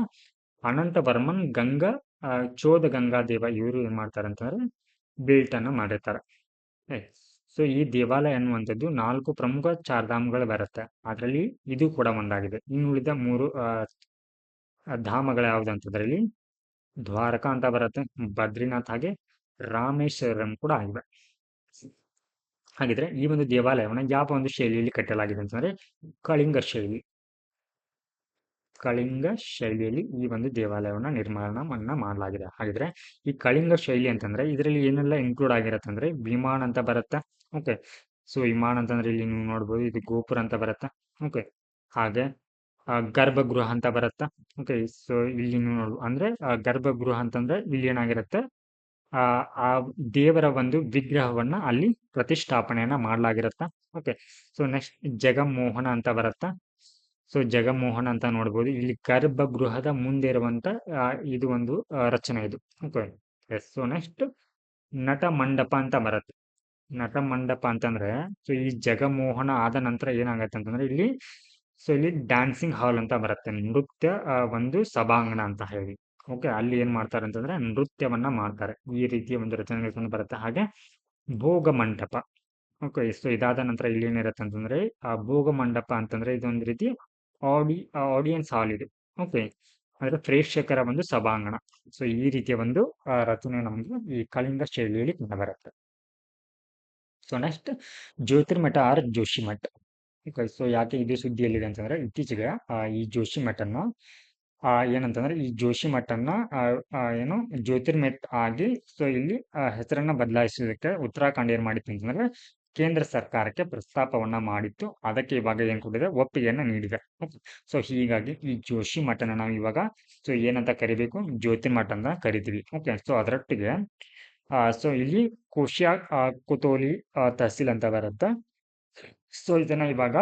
ಅನಂತವರ್ಮನ್ ಗಂಗಾ ಚೋದ ಗಂಗಾದೇವ ಇವರು ಏನ್ ಮಾಡ್ತಾರಂತಂದ್ರೆ ಬಿಲ್ಟ್ ಅನ್ನ ಮಾಡಿರ್ತಾರೆ. ಸೊ ಈ ದೇವಾಲಯ ಅನ್ನುವಂಥದ್ದು 4 ಪ್ರಮುಖ ಚಾರ್ಧಾಮ್ಗಳು ಬರುತ್ತೆ. ಅದರಲ್ಲಿ ಇದು ಕೂಡ ಒಂದಾಗಿದೆ. ಇನ್ನು ಉಳಿದ 3 ಧಾಮಗಳು ಯಾವ್ದು ಅಂತಂದ್ರೆ ಇಲ್ಲಿ ದ್ವಾರಕಾ ಅಂತ ಬರುತ್ತೆ, ಬದ್ರಿನಾಥ್ ಹಾಗೆ ರಾಮೇಶ್ವರಂ ಕೂಡ ಆಗಿವೆ. ಹಾಗಿದ್ರೆ ಈ ಒಂದು ದೇವಾಲಯವನ್ನ ಯಾವ ಒಂದು ಶೈಲಿಯಲ್ಲಿ ಕಟ್ಟಲಾಗಿದೆ ಅಂತಂದ್ರೆ ಕಳಿಂಗ ಶೈಲಿ. ಕಳಿಂಗ ಶೈಲಿಯಲ್ಲಿ ಈ ಒಂದು ದೇವಾಲಯವನ್ನ ನಿರ್ಮಾಣವನ್ನ ಮಾಡಲಾಗಿದೆ. ಹಾಗಿದ್ರೆ ಈ ಕಳಿಂಗ ಶೈಲಿ ಅಂತಂದ್ರೆ ಇದರಲ್ಲಿ ಏನೆಲ್ಲ ಇನ್ಕ್ಲೂಡ್ ಆಗಿರುತ್ತೆ ಅಂದ್ರೆ ವಿಮಾನ ಅಂತ ಬರುತ್ತೆ. ಓಕೆ, ಸೊ ವಿಮಾನ ಅಂತಂದ್ರೆ ಇಲ್ಲಿ ನೀವು ನೋಡ್ಬೋದು ಇದು ಗೋಪುರ ಅಂತ ಬರುತ್ತೆ. ಓಕೆ, ಹಾಗೆ ಗರ್ಭಗೃಹ ಅಂತ ಬರುತ್ತೆ. ಓಕೆ, ಸೊ ಇಲ್ಲಿ ನೀವು ನೋಡ್ಬೋದು ಅಂದ್ರೆ ಗರ್ಭಗೃಹ ಅಂತಂದ್ರೆ ಇಲ್ಲಿ ಏನಾಗಿರುತ್ತೆ ಆ ಆ ದೇವರ ಒಂದು ವಿಗ್ರಹವನ್ನ ಅಲ್ಲಿ ಪ್ರತಿಷ್ಠಾಪನೆಯನ್ನ ಮಾಡಲಾಗಿರುತ್ತೆ. ಓಕೆ, ಸೊ ನೆಕ್ಸ್ಟ್ ಜಗಮೋಹನ ಅಂತ ಬರುತ್ತೆ. ಸೊ ಜಗಮೋಹನ ಅಂತ ನೋಡ್ಬೋದು ಇಲ್ಲಿ ಗರ್ಭಗೃಹದ ಮುಂದೆ ಇರುವಂತ ಇದು ಒಂದು ರಚನೆ ಇದು. Okay, S. ಸೊ ನೆಕ್ಸ್ಟ್ ನಟ ಮಂಡಪ ಅಂತ ಬರುತ್ತೆ. ನಟ ಮಂಡಪ ಅಂತಂದ್ರೆ ಸೊ ಈ ಜಗಮೋಹನ ಆದ ನಂತರ ಏನಾಗತ್ತೆ ಅಂತಂದ್ರೆ ಇಲ್ಲಿ ಸೊ ಇಲ್ಲಿ ಡ್ಯಾನ್ಸಿಂಗ್ ಹಾಲ್ ಅಂತ ಬರುತ್ತೆ, ನೃತ್ಯ ಒಂದು ಸಭಾಂಗಣ ಅಂತ ಹೇಳಿ. ಓಕೆ, ಅಲ್ಲಿ ಏನ್ ಮಾಡ್ತಾರೆ ಅಂತಂದ್ರೆ ನೃತ್ಯವನ್ನ ಮಾಡ್ತಾರೆ. ಈ ರೀತಿಯ ಒಂದು ರಚನೆಗಳು ಬರುತ್ತೆ. ಹಾಗೆ ಭೋಗ ಮಂಟಪ. ಓಕೆ, ಸೊ ಇದಾದ ನಂತರ ಇಲ್ಲಿ ಏನಿರುತ್ತೆ ಅಂತಂದ್ರೆ ಆ ಭೋಗ ಮಂಟಪ ಅಂತಂದ್ರೆ ಇದೊಂದು ರೀತಿ ಆಡಿಯನ್ಸ್ ಹಾಲ್ ಇದು. ಓಕೆ, ಅಂದ್ರೆ ಪ್ರೇಕ್ಷಕರ ಒಂದು ಸಭಾಂಗಣ. ಸೊ ಈ ರೀತಿಯ ಒಂದು ರಚನೆ ನಮಗೆ ಈ ಕಳಿಂಗ ಶೈಲಿಯಲ್ಲಿ ಕಂಡು ಬರುತ್ತೆ. So next Jyotirmath or Joshimath. Okay, so ಯಾಕೆ ಇದು ಸುದ್ದಿಯಲ್ಲಿದೆ ಅಂತಂದ್ರೆ ಇತ್ತೀಚೆಗೆ ಈ ಜೋಶಿಮಠನ್ನ ಏನಂತಂದ್ರೆ ಈ ಜೋಶಿಮಠನ್ನ ಏನು ಜ್ಯೋತಿರ್ಮಠ್ ಆಗಿ ಸೊ ಇಲ್ಲಿ ಹೆಸರನ್ನ ಬದಲಾಯಿಸೋದಕ್ಕೆ ಉತ್ತರಾಖಂಡ್ ಏನ್ ಮಾಡಿತ್ತು ಅಂತಂದ್ರೆ ಕೇಂದ್ರ ಸರ್ಕಾರಕ್ಕೆ ಪ್ರಸ್ತಾಪವನ್ನ ಮಾಡಿತ್ತು. ಅದಕ್ಕೆ ಇವಾಗ ಏನ್ ಕೊಟ್ಟಿದೆ ಒಪ್ಪಿಗೆಯನ್ನ ನೀಡಿದೆ. ಸೊ ಹೀಗಾಗಿ ಈ ಜೋಶಿಮಠನ ನಾವು ಇವಾಗ ಸೊ ಏನಂತ ಕರಿಬೇಕು, ಜ್ಯೋತಿರ್ಮಠ ಅಂತ ಕರಿತೀವಿ. ಓಕೆ, ಸೊ ಅದರೊಟ್ಟಿಗೆ ಸೊ ಇಲ್ಲಿ ಕುಶ್ಯಾ ಕುತೋಲಿ ತಹಸೀಲ್ ಅಂತ ಬರುತ್ತೆ. ಸೊ ಇದನ್ನ ಇವಾಗ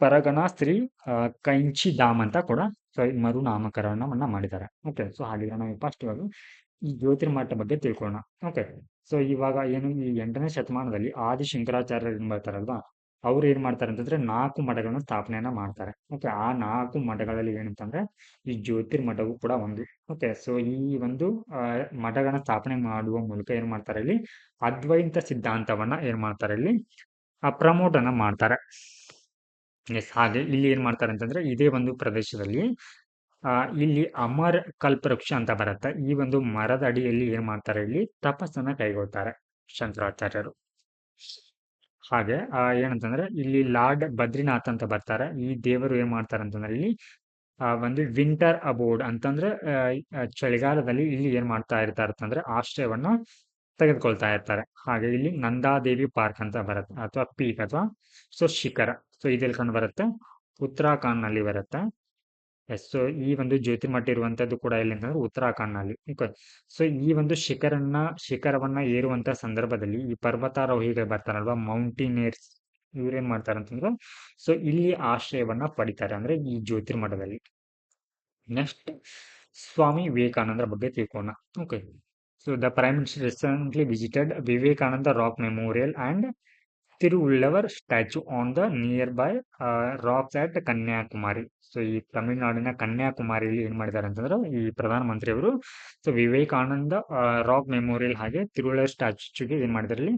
ಪರಗಣ ಶ್ರೀ ಕೈಂಚಿ ಧಾಮ್ ಅಂತ ಕೂಡ ಸೊ ಮರು ನಾಮಕರಣವನ್ನ ಮಾಡಿದ್ದಾರೆ. ಓಕೆ, ಸೊ ಹಾಗಿದ್ರೆ ನಾವು ಫಸ್ಟ್ ಇವಾಗ ಈ ಜ್ಯೋತಿರ್ಮಠ ಬಗ್ಗೆ ತಿಳ್ಕೊಳ್ಳೋಣ. ಓಕೆ, ಸೊ ಇವಾಗ ಏನು ಈ 8ನೇ ಶತಮಾನದಲ್ಲಿ ಆದಿ ಶಂಕರಾಚಾರ್ಯರು ಏನ್ ಬರ್ತಾರಲ್ವಾ, ಅವ್ರು ಏನ್ ಮಾಡ್ತಾರೆ ಅಂತಂದ್ರೆ 4 ಮಠಗಳನ್ನ ಸ್ಥಾಪನೆಯನ್ನ ಮಾಡ್ತಾರೆ. ಓಕೆ, ಆ 4 ಮಠಗಳಲ್ಲಿ ಏನಂತಂದ್ರೆ ಈ ಜ್ಯೋತಿರ್ಮಠವು ಕೂಡ ಒಂದು. ಓಕೆ, ಸೊ ಈ ಒಂದು ಮಠಗಳನ್ನ ಸ್ಥಾಪನೆ ಮಾಡುವ ಮೂಲಕ ಏನ್ ಮಾಡ್ತಾರೆ ಇಲ್ಲಿ ಅದ್ವೈತ ಸಿದ್ಧಾಂತವನ್ನ ಏನ್ ಮಾಡ್ತಾರೆ ಇಲ್ಲಿ ಪ್ರಮೋಟ್ ಅನ್ನ ಮಾಡ್ತಾರೆ. ಎಸ್, ಹಾಗೆ ಇಲ್ಲಿ ಏನ್ ಮಾಡ್ತಾರೆ ಅಂತಂದ್ರೆ ಇದೇ ಒಂದು ಪ್ರದೇಶದಲ್ಲಿ ಇಲ್ಲಿ ಅಮರ್ ಕಲ್ಪವೃಕ್ಷ ಅಂತ ಬರುತ್ತೆ. ಈ ಒಂದು ಮರದ ಅಡಿಯಲ್ಲಿ ಏನ್ ಮಾಡ್ತಾರೆ ಇಲ್ಲಿ ತಪಸ್ಸನ್ನ ಕೈಗೊಳ್ತಾರೆ ಶಂಕರಾಚಾರ್ಯರು. ಹಾಗೆ ಏನಂತಂದ್ರೆ ಇಲ್ಲಿ ಲಾರ್ಡ್ ಬದ್ರಿನಾಥ್ ಅಂತ ಬರ್ತಾರೆ. ಈ ದೇವರು ಏನ್ ಮಾಡ್ತಾರೆ ಅಂತಂದ್ರೆ ಇಲ್ಲಿ ಒಂದು ವಿಂಟರ್ ಅಬೋರ್ಡ್ ಅಂತಂದ್ರೆ ಚಳಿಗಾಲದಲ್ಲಿ ಇಲ್ಲಿ ಏನ್ ಮಾಡ್ತಾ ಇರ್ತಾರೆ ಅಂತಂದ್ರೆ ಆಶ್ರಯವನ್ನ ತೆಗೆದುಕೊಳ್ತಾ ಇರ್ತಾರೆ. ಹಾಗೆ ಇಲ್ಲಿ ನಂದಾದೇವಿ ಪಾರ್ಕ್ ಅಂತ ಬರುತ್ತೆ ಅಥವಾ ಪೀಕ್ ಅಥವಾ ಸೊ ಶಿಖರ. ಸೊ ಇದೆಲ್ಲಿ ಕಂಡು ಬರುತ್ತೆ, ಉತ್ತರಾಖಂಡ್ ನಲ್ಲಿ ಬರುತ್ತೆ. ಎಸ್, ಸೊ ಈ ಒಂದು ಜ್ಯೋತಿರ್ಮಠ ಇರುವಂತದ್ದು ಕೂಡ ಎಲ್ಲಿ ಅಂತಂದ್ರೆ ಉತ್ತರಾಖಂಡ್ ನಲ್ಲಿ. ಸೊ ಈ ಒಂದು ಶಿಖರವನ್ನ ಏರುವಂತ ಸಂದರ್ಭದಲ್ಲಿ ಈ ಪರ್ವತಾರೋಹಿಗಳು ಬರ್ತಾರಲ್ವಾ, ಮೌಂಟೇನಿಯರ್ಸ್, ಇವ್ರೇನ್ ಮಾಡ್ತಾರೆ ಅಂತಂದ್ರೆ ಸೊ ಇಲ್ಲಿ ಆಶ್ರಯವನ್ನ ಪಡಿತಾರೆ ಅಂದ್ರೆ ಈ ಜ್ಯೋತಿರ್ಮಠದಲ್ಲಿ. ನೆಕ್ಸ್ಟ್ ಸ್ವಾಮಿ ವಿವೇಕಾನಂದರ ಬಗ್ಗೆ ತಿಳ್ಕೊಳ್ಳೋಣ. Okay, so the prime minister recently visited Vivekananda rock memorial and Thiruvalluvar statue on the nearby rocks at Kanyakumari. So ಈ ತಮಿಳುನಾಡಿನ ಕನ್ಯಾಕುಮಾರಿಯಲ್ಲಿ ಏನ್ ಮಾಡಿದ್ದಾರೆ ಅಂತಂದ್ರೆ ಈ ಪ್ರಧಾನಮಂತ್ರಿಯವರು ಸೊ ವಿವೇಕಾನಂದ ರಾಕ್ ಮೆಮೋರಿಯಲ್ ಹಾಗೆ ತಿರುವುಳ್ಳವರ್ ಸ್ಟ್ಯಾಚುಗೆ ಏನ್ ಮಾಡಿದಾರೆ ಇಲ್ಲಿ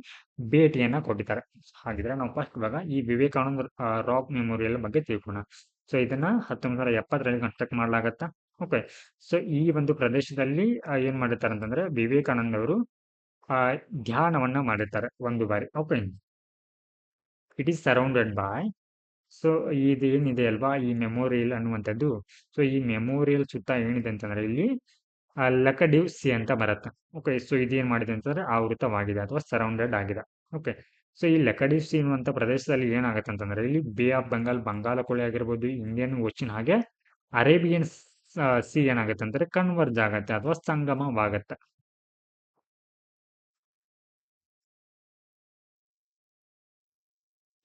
ಭೇಟಿಯನ್ನ ಕೊಟ್ಟಿದ್ದಾರೆ. ಹಾಗಿದ್ರೆ ನಾವು ಫಸ್ಟ್ ಇವಾಗ ಈ ವಿವೇಕಾನಂದ ರಾಕ್ ಮೆಮೋರಿಯಲ್ ಬಗ್ಗೆ ತಿಳ್ಕೊಳ್ಳೋಣ. ಸೊ ಇದನ್ನ 1970ರಲ್ಲಿ ಕನ್ಸ್ಟ್ರಕ್ಟ್ ಮಾಡಲಾಗತ್ತ. ಓಕೆ, ಸೊ ಈ ಒಂದು ಪ್ರದೇಶದಲ್ಲಿ ಏನ್ ಮಾಡಿರ್ತಾರೆ ಅಂತಂದ್ರೆ ವಿವೇಕಾನಂದ ಅವರು ಧ್ಯಾನವನ್ನ ಮಾಡಿರ್ತಾರೆ ಒಂದು ಬಾರಿ. Okay, it is surrounded by so ಇದೇನಿದೆ ಅಲ್ವಾ ಈ ಮೆಮೋರಿಯಲ್ ಅನ್ನುವಂಥದ್ದು. ಸೊ ಈ ಮೆಮೋರಿಯಲ್ ಸುತ್ತ ಏನಿದೆ ಅಂತಂದ್ರೆ ಇಲ್ಲಿ ಲಕಡಿವ್ ಸಿ ಅಂತ ಬರುತ್ತೆ. ಓಕೆ, ಸೊ ಇದೇನ್ ಮಾಡಿದೆ ಅಂತಂದ್ರೆ ಆವೃತವಾಗಿದೆ ಅಥವಾ ಸರೌಂಡೆಡ್ ಆಗಿದೆ. ಓಕೆ, ಸೊ ಈ ಲಕಡಿವ್ ಸಿ ಅನ್ನುವಂಥ ಪ್ರದೇಶದಲ್ಲಿ ಏನಾಗುತ್ತೆ ಅಂತಂದ್ರೆ ಇಲ್ಲಿ ಬೇ ಆಫ್ ಬೆಂಗಾಲ್, ಬಂಗಾಳ ಕೊಲ್ಲಿ ಆಗಿರ್ಬೋದು, ಇಂಡಿಯನ್ ಓಷನ್ ಹಾಗೆ ಅರೇಬಿಯನ್ ಸಿ ಏನಾಗುತ್ತೆ ಅಂದ್ರೆ ಕನ್ವರ್ಜ್ ಆಗತ್ತೆ ಅಥವಾ ಸಂಗಮವಾಗತ್ತೆ.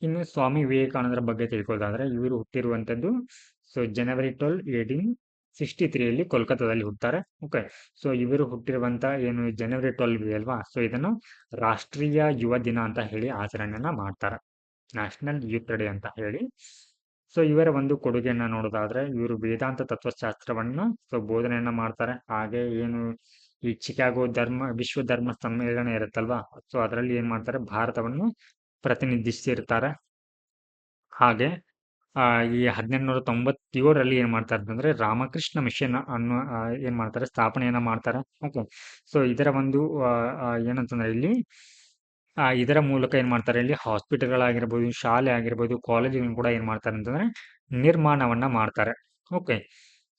ಇನ್ನು ಸ್ವಾಮಿ ವಿವೇಕಾನಂದರ ಬಗ್ಗೆ ತಿಳ್ಕೊಳ್ಳೋದಾದ್ರೆ ಇವರು ಹುಟ್ಟಿರುವಂತದ್ದು ಸೊ ಜನವರಿ 12, 63ಯಲ್ಲಿ ಕೋಲ್ಕತ್ತಾದಲ್ಲಿ ಹುಟ್ಟುತ್ತಾರೆ. ಓಕೆ. ಸೊ ಇವರು ಹುಟ್ಟಿರುವಂತ ಏನು ಜನವರಿ 12 ಇದೆ ಅಲ್ವಾ, ಸೊ ಇದನ್ನು ರಾಷ್ಟ್ರೀಯ ಯುವ ದಿನ ಅಂತ ಹೇಳಿ ಆಚರಣೆಯನ್ನ ಮಾಡ್ತಾರೆ. ನ್ಯಾಷನಲ್ ಯೂತ್ ಡೇ ಅಂತ ಹೇಳಿ. ಸೊ ಇವರ ಒಂದು ಕೊಡುಗೆಯನ್ನ ನೋಡೋದಾದ್ರೆ ಇವರು ವೇದಾಂತ ತತ್ವಶಾಸ್ತ್ರವನ್ನ ಸೊ ಬೋಧನೆಯನ್ನ ಮಾಡ್ತಾರೆ. ಹಾಗೆ ಏನು ಈ ಚಿಕಾಗೋ ವಿಶ್ವ ಧರ್ಮ ಸಮ್ಮೇಳನ ಇರುತ್ತಲ್ವಾ, ಸೊ ಅದರಲ್ಲಿ ಏನ್ ಮಾಡ್ತಾರೆ, ಭಾರತವನ್ನು ಪ್ರತಿನಿಧಿಸಿರ್ತಾರೆ. ಹಾಗೆ ಈ 1897ರಲ್ಲಿ ಏನ್ ಮಾಡ್ತಾರೆ ಅಂತಂದ್ರೆ ರಾಮಕೃಷ್ಣ ಮಿಷನ್ ಅನ್ನೋ ಏನ್ ಮಾಡ್ತಾರೆ, ಸ್ಥಾಪನೆಯನ್ನ ಮಾಡ್ತಾರೆ. ಓಕೆ. ಸೊ ಇದರ ಒಂದು ಏನಂತಂದ್ರೆ ಇಲ್ಲಿ ಇದರ ಮೂಲಕ ಏನ್ ಮಾಡ್ತಾರೆ, ಇಲ್ಲಿ ಹಾಸ್ಪಿಟಲ್ಗಳಾಗಿರ್ಬೋದು, ಶಾಲೆ ಆಗಿರ್ಬೋದು, ಕಾಲೇಜುಗಳನ್ನು ಕೂಡ ಏನ್ ಮಾಡ್ತಾರೆ ಅಂತಂದ್ರೆ ನಿರ್ಮಾಣವನ್ನ ಮಾಡ್ತಾರೆ. ಓಕೆ.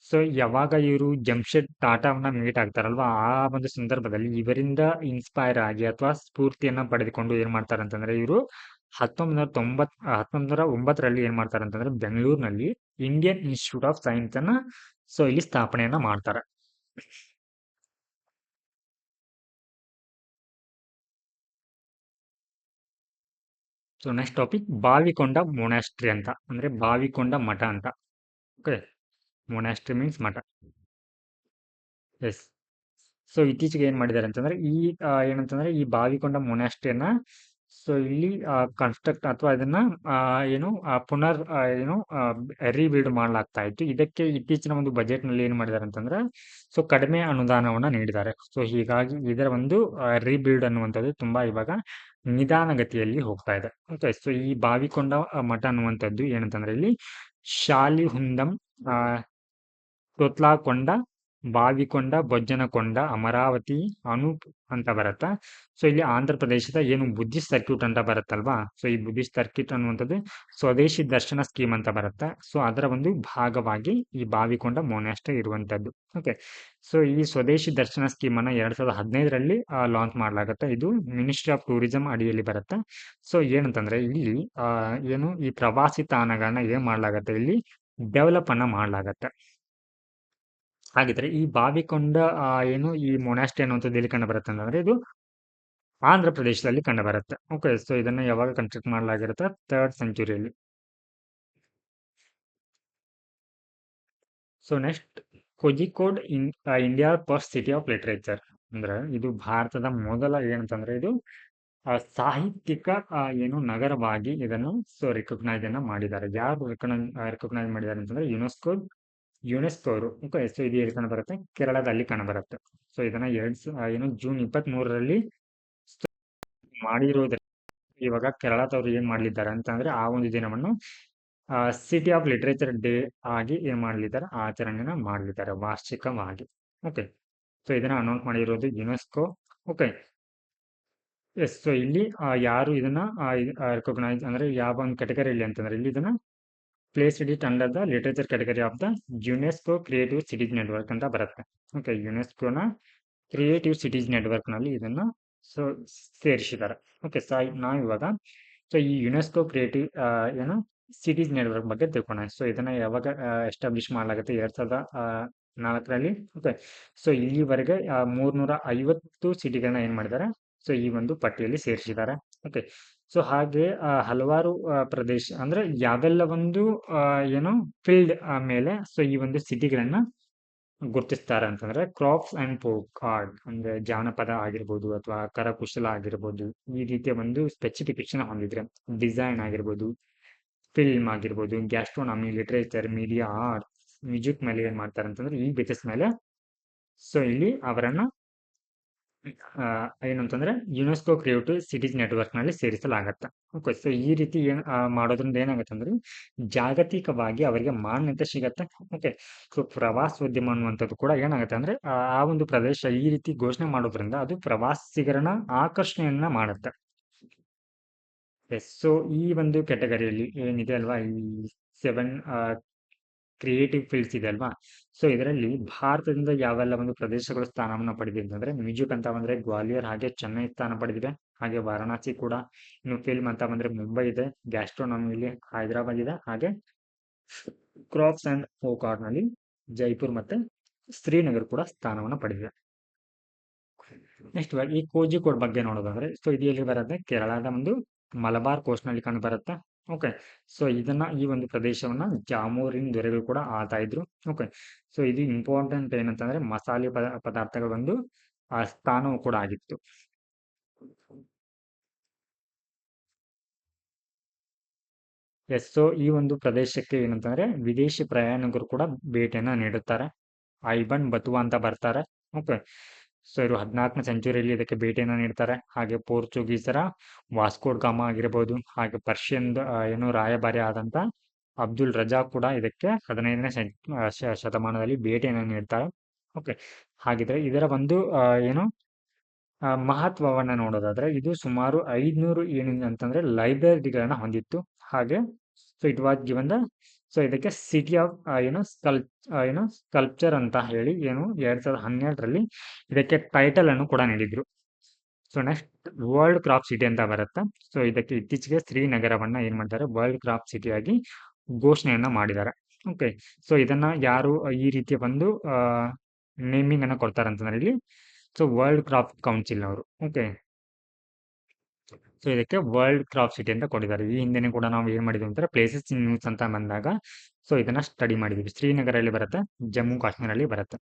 ಸೊ ಯಾವಾಗ ಇವರು ಜಮ್ಶೆಡ್ ಟಾಟಾವನ್ನ ಮೀಟ್ ಆಗ್ತಾರಲ್ವಾ, ಆ ಒಂದು ಸಂದರ್ಭದಲ್ಲಿ ಇವರಿಂದ ಇನ್ಸ್ಪೈರ್ ಆಗಿ ಅಥವಾ ಸ್ಫೂರ್ತಿಯನ್ನ ಪಡೆದುಕೊಂಡು ಏನ್ ಮಾಡ್ತಾರೆ ಅಂತಂದ್ರೆ ಇವರು 1909ರಲ್ಲಿ ಏನ್ ಮಾಡ್ತಾರೆ ಅಂತಂದ್ರೆ ಬೆಂಗಳೂರಿನಲ್ಲಿ ಇಂಡಿಯನ್ ಇನ್ಸ್ಟಿಟ್ಯೂಟ್ ಆಫ್ ಸೈನ್ಸ್ ಅನ್ನ ಸೊ ಇಲ್ಲಿ ಸ್ಥಾಪನೆಯನ್ನ ಮಾಡ್ತಾರೆ. ಸೊ ನೆಕ್ಸ್ಟ್ ಟಾಪಿಕ್ ಬಾವಿಕೊಂಡ ಮೊನಾಸ್ಟ್ರಿ ಅಂತ, ಅಂದ್ರೆ ಬಾವಿಕೊಂಡ ಮಠ ಅಂತ. ಓಕೆ. ಮೊನಾಸ್ಟ್ರಿ ಮೀನ್ಸ್ ಮಠ. ಎಸ್. ಸೊ ಇತ್ತೀಚೆಗೆ ಏನ್ ಮಾಡಿದ್ದಾರೆ ಅಂತಂದ್ರೆ ಏನಂತಂದ್ರೆ ಈ ಬಾವಿಕೊಂಡ ಮೊನಾಸ್ಟ್ರಿಯನ್ನ ಸೊ ಇಲ್ಲಿ ಕನ್ಸ್ಟ್ರಕ್ಟ್ ಅಥವಾ ಇದನ್ನ ಏನು ಪುನರ್ ಏನು ರೀಬಿಲ್ಡ್ ಮಾಡಲಾಗ್ತಾ ಇತ್ತು. ಇದಕ್ಕೆ ಇತ್ತೀಚಿನ ಒಂದು ಬಜೆಟ್ ನಲ್ಲಿ ಏನ್ ಮಾಡಿದ್ದಾರೆ ಅಂತಂದ್ರೆ ಸೊ ಕಡಿಮೆ ಅನುದಾನವನ್ನ ನೀಡಿದ್ದಾರೆ. ಸೊ ಹೀಗಾಗಿ ಇದರ ಒಂದು ರೀಬಿಲ್ಡ್ ಅನ್ನುವಂಥದ್ದು ತುಂಬಾ ಇವಾಗ ನಿಧಾನಗತಿಯಲ್ಲಿ ಹೋಗ್ತಾ ಇದೆ. ಓಕೆ. ಸೊ ಈ ಬಾವಿಕೊಂಡ ಮಠ ಅನ್ನುವಂಥದ್ದು ಏನಂತಂದ್ರೆ ಇಲ್ಲಿ ಶಾಲಿಹುಂದಂ ತೊತ್ಲಾಕೊಂಡ, ಬಾವಿಕೊಂಡ, ಬೊಜ್ಜನಕೊಂಡ, ಅಮರಾವತಿ, ಅನೂಪ್ ಅಂತ ಬರುತ್ತಾ. ಸೊ ಇಲ್ಲಿ ಆಂಧ್ರ ಪ್ರದೇಶದ ಏನು ಬುದ್ಧಿಸ್ಟ್ ಸರ್ಕ್ಯೂಟ್ ಅಂತ ಬರುತ್ತಲ್ವಾ, ಸೊ ಈ ಬುದ್ಧಿಸ್ಟ್ ಸರ್ಕ್ಯೂಟ್ ಅನ್ನುವಂಥದ್ದು ಸ್ವದೇಶಿ ದರ್ಶನ ಸ್ಕೀಮ್ ಅಂತ ಬರುತ್ತೆ. ಸೊ ಅದರ ಒಂದು ಭಾಗವಾಗಿ ಈ ಬಾವಿಕೊಂಡ ಮೊನಾಸ್ಟ್ರಿ ಇರುವಂತದ್ದು. ಓಕೆ. ಸೊ ಈ ಸ್ವದೇಶಿ ದರ್ಶನ ಸ್ಕೀಮ್ ಅನ್ನ 2015ರಲ್ಲಿ ಲಾಂಚ್ ಮಾಡಲಾಗುತ್ತೆ. ಇದು ಮಿನಿಸ್ಟ್ರಿ ಆಫ್ ಟೂರಿಸಂ ಅಡಿಯಲ್ಲಿ ಬರುತ್ತೆ. ಸೊ ಏನಂತಂದ್ರೆ ಇಲ್ಲಿ ಏನು ಈ ಪ್ರವಾಸಿ ತಾಣಗಳನ್ನ ಏನ್ ಮಾಡ್ಲಾಗತ್ತೆ, ಇಲ್ಲಿ ಡೆವಲಪ್ ಅನ್ನ ಮಾಡ್ಲಾಗತ್ತೆ. ಹಾಗಿದ್ರೆ ಈ ಬಾವಿಕೊಂಡ ಏನು ಈ ಮೊನಾಸ್ಟ್ರಿ ಅನ್ನುವಂಥದ್ದು ಎಲ್ಲಿ ಕಂಡು ಬರುತ್ತೆ ಅಂತಂದ್ರೆ ಇದು ಆಂಧ್ರ ಪ್ರದೇಶದಲ್ಲಿ ಕಂಡು ಬರುತ್ತೆ. ಓಕೆ. ಸೊ ಇದನ್ನ ಯಾವಾಗ ಕನ್ಸ್ಟ್ರಕ್ಟ್ ಮಾಡಲಾಗಿರುತ್ತೆ, 3rd ಸೆಂಚುರಿಯಲ್ಲಿ. So next Kozhikode India first city of literature, ಅಂದ್ರೆ ಇದು ಭಾರತದ ಮೊದಲ ಏನಂತಂದ್ರೆ ಇದು ಸಾಹಿತ್ಯಿಕ ಏನು ನಗರವಾಗಿ ಇದನ್ನು ಸೊ ರಿಕಗ್ನೈಸ್ ಅನ್ನ ಮಾಡಿದ್ದಾರೆ. ಯಾರು ರಿಕಗ್ನೈಸ್ ಮಾಡಿದ್ದಾರೆ ಅಂತಂದ್ರೆ ಯುನೆಸ್ಕೋ ಅವರು. ಓಕೆ. ಸೊ ಇದು ಎಲ್ಲಿ ಕಂಡು ಬರುತ್ತೆ, ಕೇರಳದಲ್ಲಿ ಕಂಡು ಬರುತ್ತೆ. ಸೊ ಇದನ್ನ ಜೂನ್ 23ರಲ್ಲಿ ಮಾಡಿರೋದ್ರಿಂದ ಇವಾಗ ಕೇರಳದವ್ರು ಏನ್ ಮಾಡ್ಲಿದ್ದಾರೆ ಅಂತಂದ್ರೆ ಆ ಒಂದು ದಿನವನ್ನು ಸಿಟಿ ಆಫ್ ಲಿಟರೇಚರ್ ಡೇ ಆಗಿ ಏನ್ ಮಾಡ್ಲಿದ್ದಾರೆ, ಆಚರಣೆನ ಮಾಡ್ಲಿದ್ದಾರೆ ವಾರ್ಷಿಕವಾಗಿ. ಓಕೆ. ಸೊ ಇದನ್ನ ಅನೌನ್ಸ್ ಮಾಡಿರೋದು ಯುನೆಸ್ಕೋ. ಓಕೆ. ಎಸ್. ಸೊ ಇಲ್ಲಿ ಯಾರು ಇದನ್ನ ರಿಕಗ್ನೈಸ್ ಅಂದ್ರೆ ಯಾವ ಒಂದು ಕ್ಯಾಟಗರಿಯಲ್ಲಿ ಅಂತಂದ್ರೆ ಇಲ್ಲಿ ಇದನ್ನ placed it under the literature category of the UNESCO creative cities network ಅಂತ ಬರುತ್ತೆ. ಓಕೆ. ಯುನೆಸ್ಕೋನ ಕ್ರಿಯೇಟಿವ್ ಸಿಟೀಸ್ ನೆಟ್ವರ್ಕ್ ನಲ್ಲಿ ಇದನ್ನ ಸೊ ಸೇರಿಸಿದ್ದಾರೆ. ಓಕೆ. ಸೊ ನಾವು ಇವಾಗ ಸೊ ಈ ಯುನೆಸ್ಕೋ ಕ್ರಿಯೇಟಿವ್ ಏನು ಸಿಟೀಸ್ ನೆಟ್ವರ್ಕ್ ಬಗ್ಗೆ ತಿಳ್ಕೊಳ್ಳೋಣ. ಸೊ ಇದನ್ನ ಯಾವಾಗ ಎಸ್ಟಾಬ್ಲಿಷ್ ಮಾಡಲಾಗುತ್ತೆ, 2004ರಲ್ಲಿ. ಓಕೆ. ಸೊ ಇಲ್ಲಿವರೆಗೆ 350 ಸಿಟಿಗಳನ್ನ ಏನ್ ಮಾಡಿದ್ದಾರೆ, ಸೊ ಈ ಒಂದು ಪಟ್ಟಿಯಲ್ಲಿ ಸೇರಿಸಿದ್ದಾರೆ. ಓಕೆ. ಸೊ ಹಾಗೆ ಹಲವಾರು ಪ್ರದೇಶ ಅಂದ್ರೆ ಯಾವೆಲ್ಲ ಒಂದು ಏನು ಫೀಲ್ಡ್ ಮೇಲೆ ಸೊ ಈ ಒಂದು ಸಿಟಿಗಳನ್ನ ಗುರುತಿಸ್ತಾರೆ ಅಂತಂದ್ರೆ ಕ್ರಾಫ್ಟ್ಸ್ ಅಂಡ್ ಫೋಕ್ ಆರ್ಟ್, ಅಂದ್ರೆ ಜಾನಪದ ಆಗಿರ್ಬೋದು ಅಥವಾ ಕರಕುಶಲ ಆಗಿರ್ಬೋದು, ಈ ರೀತಿಯ ಒಂದು ಸ್ಪೆಸಿಫಿಕೇಶನ್ ಹೊಂದಿದ್ರೆ ಡಿಸೈನ್ ಆಗಿರ್ಬೋದು, ಫಿಲ್ಮ್ ಆಗಿರ್ಬೋದು, ಗ್ಯಾಸ್ಟ್ರೋನಮಿ, ಲಿಟರೇಚರ್, ಮೀಡಿಯಾ, ಆರ್ಟ್, ಮ್ಯೂಸಿಕ್ ಮೇಲೆ ಏನ್ ಮಾಡ್ತಾರೆ ಅಂತಂದ್ರೆ ಈ ಬೇಸಿಸ್ ಮೇಲೆ ಸೊ ಇಲ್ಲಿ ಅವರನ್ನ ಏನಂತಂದ್ರೆ ಯುನೆಸ್ಕೋ ಕ್ರಿಯೇಟಿವ್ ಸಿಟೀಸ್ ನೆಟ್ವರ್ಕ್ ನಲ್ಲಿ ಸೇರಿಸಲಾಗತ್ತೆ. ಓಕೆ. ಸೊ ಈ ರೀತಿ ಮಾಡೋದ್ರಿಂದ ಏನಾಗುತ್ತೆ ಅಂದ್ರೆ ಜಾಗತಿಕವಾಗಿ ಅವರಿಗೆ ಮಾನ್ಯತೆ ಸಿಗತ್ತೆ. ಓಕೆ. ಸೊ ಪ್ರವಾಸೋದ್ಯಮ ಅನ್ನುವಂಥದ್ದು ಕೂಡ ಏನಾಗುತ್ತೆ ಅಂದ್ರೆ ಆ ಒಂದು ಪ್ರದೇಶ ಈ ರೀತಿ ಘೋಷಣೆ ಮಾಡೋದ್ರಿಂದ ಅದು ಪ್ರವಾಸಿಗರನ್ನ ಆಕರ್ಷಣೆಯನ್ನ ಮಾಡುತ್ತೆ. ಎಸ್. ಸೊ ಈ ಒಂದು ಕ್ಯಾಟಗರಿಯಲ್ಲಿ ಏನಿದೆ ಅಲ್ವಾ, ಈ 7 ಕ್ರಿಯೇಟಿವ್ ಫೀಲ್ಡ್ಸ್ ಇದೆ ಅಲ್ವಾ, ಸೊ ಇದರಲ್ಲಿ ಭಾರತದಿಂದ ಯಾವೆಲ್ಲ ಒಂದು ಪ್ರದೇಶಗಳು ಸ್ಥಾನವನ್ನ ಪಡೆದಿದೆ ಅಂತಂದ್ರೆ ಮ್ಯೂಸಿಕ್ ಅಂತ ಬಂದ್ರೆ ಗ್ವಾಲಿಯರ್ ಹಾಗೆ ಚೆನ್ನೈ ಸ್ಥಾನ ಪಡೆದಿದೆ. ಹಾಗೆ ವಾರಣಾಸಿ ಕೂಡ. ಇನ್ನು ಫಿಲ್ಮ್ ಅಂತ ಬಂದ್ರೆ ಮುಂಬೈ ಇದೆ. ಗ್ಯಾಸ್ಟ್ರೋನಮಿಲಿ ಹೈದರಾಬಾದ್ ಇದೆ. ಹಾಗೆ ಕ್ರಾಪ್ಸ್ ಅಂಡ್ ಫೋಕ್ ಆರ್ಟ್ ನಲ್ಲಿ ಜೈಪುರ್ ಮತ್ತೆ ಶ್ರೀನಗರ್ ಕೂಡ ಸ್ಥಾನವನ್ನ ಪಡೆದಿದೆ. ನೆಕ್ಸ್ಟ್ ಈ ಕೋಜಿಕೋಡ್ ಬಗ್ಗೆ ನೋಡೋದಾದ್ರೆ ಸೊ ಇದು ಎಲ್ಲಿ ಬರುತ್ತೆ, ಕೇರಳದ ಒಂದು ಮಲಬಾರ್ ಕೋಸ್ಟ್ ನಲ್ಲಿ ಕಂಡು ಬರುತ್ತೆ. ಓಕೆ. ಸೊ ಇದನ್ನ ಈ ಒಂದು ಪ್ರದೇಶವನ್ನ ಜಾಮೋರಿನ್ ದೊರೆಗಳು ಕೂಡ ಆಳ್ತಾ ಇದ್ರು. ಓಕೆ. ಸೊ ಇದು ಇಂಪಾರ್ಟೆಂಟ್ ಏನಂತಂದ್ರೆ ಮಸಾಲೆ ಪದಾರ್ಥಗಳ ಒಂದು ಸ್ಥಾನವೂ ಕೂಡ ಆಗಿತ್ತು. ಎಸ್. ಸೊ ಈ ಒಂದು ಪ್ರದೇಶಕ್ಕೆ ಏನಂತಂದ್ರೆ ವಿದೇಶಿ ಪ್ರಯಾಣಿಕರು ಕೂಡ ಭೇಟಿಯನ್ನ ನೀಡುತ್ತಾರೆ. ಐಬನ್ ಬತುವಾ ಅಂತ ಬರ್ತಾರೆ. ಓಕೆ. ಸೊ ಇವರು 14ನೇ ಸೆಂಚುರಿಯಲ್ಲಿ ಇದಕ್ಕೆ ಭೇಟಿಯನ್ನ ನೀಡ್ತಾರೆ. ಹಾಗೆ ಪೋರ್ಚುಗೀಸರ ವಾಸ್ಕೋಡ್ ಗಾಮಾ ಆಗಿರಬಹುದು, ಹಾಗೆ ಪರ್ಷಿಯನ್ ಏನು ರಾಯಭಾರಿ ಆದಂತ ಅಬ್ದುಲ್ ರಜಾ ಕೂಡ ಇದಕ್ಕೆ 15ನೇ ಶತಮಾನದಲ್ಲಿ ಭೇಟಿಯನ್ನು ನೀಡ್ತಾರೆ. ಓಕೆ. ಹಾಗಿದ್ರೆ ಇದರ ಒಂದು ಏನು ಮಹತ್ವವನ್ನ ನೋಡೋದಾದ್ರೆ ಇದು ಸುಮಾರು 500 ಏನಿದೆ ಅಂತಂದ್ರೆ ಲೈಬ್ರರಿಗಳನ್ನ ಹೊಂದಿತ್ತು. ಹಾಗೆ so it was given the so ಇದಕ್ಕೆ ಸಿಟಿ ಆಫ್ ಏನು ಸ್ಕಲ್ಪ್ಚರ್ ಅಂತ ಹೇಳಿ 2012ರಲ್ಲಿ ಇದಕ್ಕೆ ಟೈಟಲ್ ಅನ್ನು ಕೂಡ ನೀಡಿದ್ರು. So next world crop city ಅಂತ ಬರುತ್ತೆ. ಸೊ ಇದಕ್ಕೆ ಇತ್ತೀಚೆಗೆ ಶ್ರೀನಗರವನ್ನ ಏನ್ ಮಾಡ್ತಾರೆ ವರ್ಲ್ಡ್ ಕ್ರಾಪ್ ಸಿಟಿ ಆಗಿ ಘೋಷಣೆಯನ್ನ ಮಾಡಿದ್ದಾರೆ. ಓಕೆ. ಸೊ ಇದನ್ನ ಯಾರು ಈ ರೀತಿಯ ಒಂದು ನೇಮಿಂಗ್ ಅನ್ನ ಕೊಡ್ತಾರೆ ಅಂತಂದ್ರೆ ಇಲ್ಲಿ ಸೊ ವರ್ಲ್ಡ್ ಕ್ರಾಪ್ ಕೌನ್ಸಿಲ್ ಅವರು. ಓಕೆ. ಸೊ ಇದಕ್ಕೆ ವರ್ಲ್ಡ್ ಕ್ರಾಪ್ ಸಿಟಿ ಅಂತ ಕೊಟ್ಟಿದ್ದಾರೆ. ಈ ಹಿಂದೆನೂ ಕೂಡ ನಾವು ಏನ್ ಮಾಡಿದ್ವಿ ಅಂತಾರೆ ಪ್ಲೇಸಸ್ ಇನ್ ನ್ಯೂಸ್ ಅಂತ ಬಂದಾಗ ಸೊ ಇದನ್ನ ಸ್ಟಡಿ ಮಾಡಿದ್ವಿ. ಶ್ರೀನಗರಲ್ಲಿ ಬರುತ್ತೆ, ಜಮ್ಮು ಕಾಶ್ಮೀರಲ್ಲಿ ಬರುತ್ತೆ.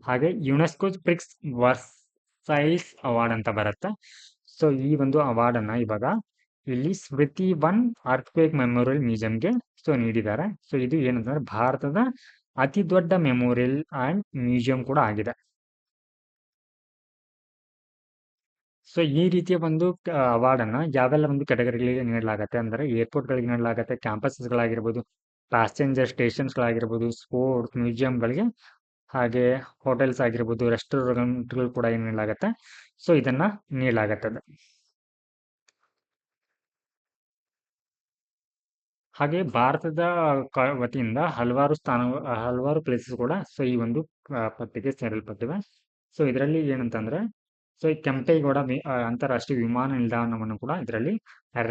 ಹಾಗೆ ಯುನೆಸ್ಕೋ ಪ್ರಿಕ್ಸ್ ವರ್ಸೈಲ್ಸ್ ಅವಾರ್ಡ್ ಅಂತ ಬರುತ್ತೆ. ಸೊ ಈ ಒಂದು ಅವಾರ್ಡ್ ಅನ್ನ ಇವಾಗ ಇಲ್ಲಿ ಸ್ಮೃತಿ ಒನ್ ಅರ್ಥಕ್ವೇಕ್ ಮೆಮೋರಿಯಲ್ ಮ್ಯೂಸಿಯಂಗೆ ಸೊ ನೀಡಿದ್ದಾರೆ. ಸೊ ಇದು ಏನಂತಂದ್ರೆ ಭಾರತದ ಅತಿ ದೊಡ್ಡ ಮೆಮೋರಿಯಲ್ ಅಂಡ್ ಮ್ಯೂಸಿಯಂ ಕೂಡ ಆಗಿದೆ. ಸೊ ಈ ರೀತಿಯ ಒಂದು ಅವಾರ್ಡ್ ಅನ್ನ ಯಾವೆಲ್ಲ ಒಂದು ಕೆಟಗರಿಗಳಿಗೆ ನೀಡಲಾಗುತ್ತೆ ಅಂದ್ರೆ ಏರ್ಪೋರ್ಟ್ಗಳಿಗೆ ನೀಡಲಾಗುತ್ತೆ, ಕ್ಯಾಂಪಸ್ಗಳಾಗಿರ್ಬೋದು, ಪ್ಯಾಸೆಂಜರ್ ಸ್ಟೇಷನ್ಸ್ಗಳಾಗಿರ್ಬೋದು, ಸ್ಪೋರ್ಟ್ಸ್ ಮ್ಯೂಸಿಯಂಗಳಿಗೆ, ಹಾಗೆ ಹೋಟೆಲ್ಸ್ ಆಗಿರ್ಬೋದು, ರೆಸ್ಟೋರೆಂಟ್ಗಳು ಕೂಡ ಏನು ನೀಡಲಾಗುತ್ತೆ. ಸೊ ಇದನ್ನ ನೀಡಲಾಗುತ್ತದೆ. ಹಾಗೆ ಭಾರತದ ವತಿಯಿಂದ ಹಲವಾರು ಪ್ಲೇಸಸ್ ಕೂಡ ಸೊ ಈ ಒಂದು ಪಟ್ಟಿಗೆ ಸೇರಲ್ಪಟ್ಟಿವೆ. ಸೊ ಇದರಲ್ಲಿ ಏನಂತಂದ್ರೆ ಸೊ ಈ ಕೆಂಪೇಗೌಡ ಅಂತಾರಾಷ್ಟ್ರೀಯ ವಿಮಾನ ನಿಲ್ದಾಣವನ್ನು ಕೂಡ ಇದರಲ್ಲಿ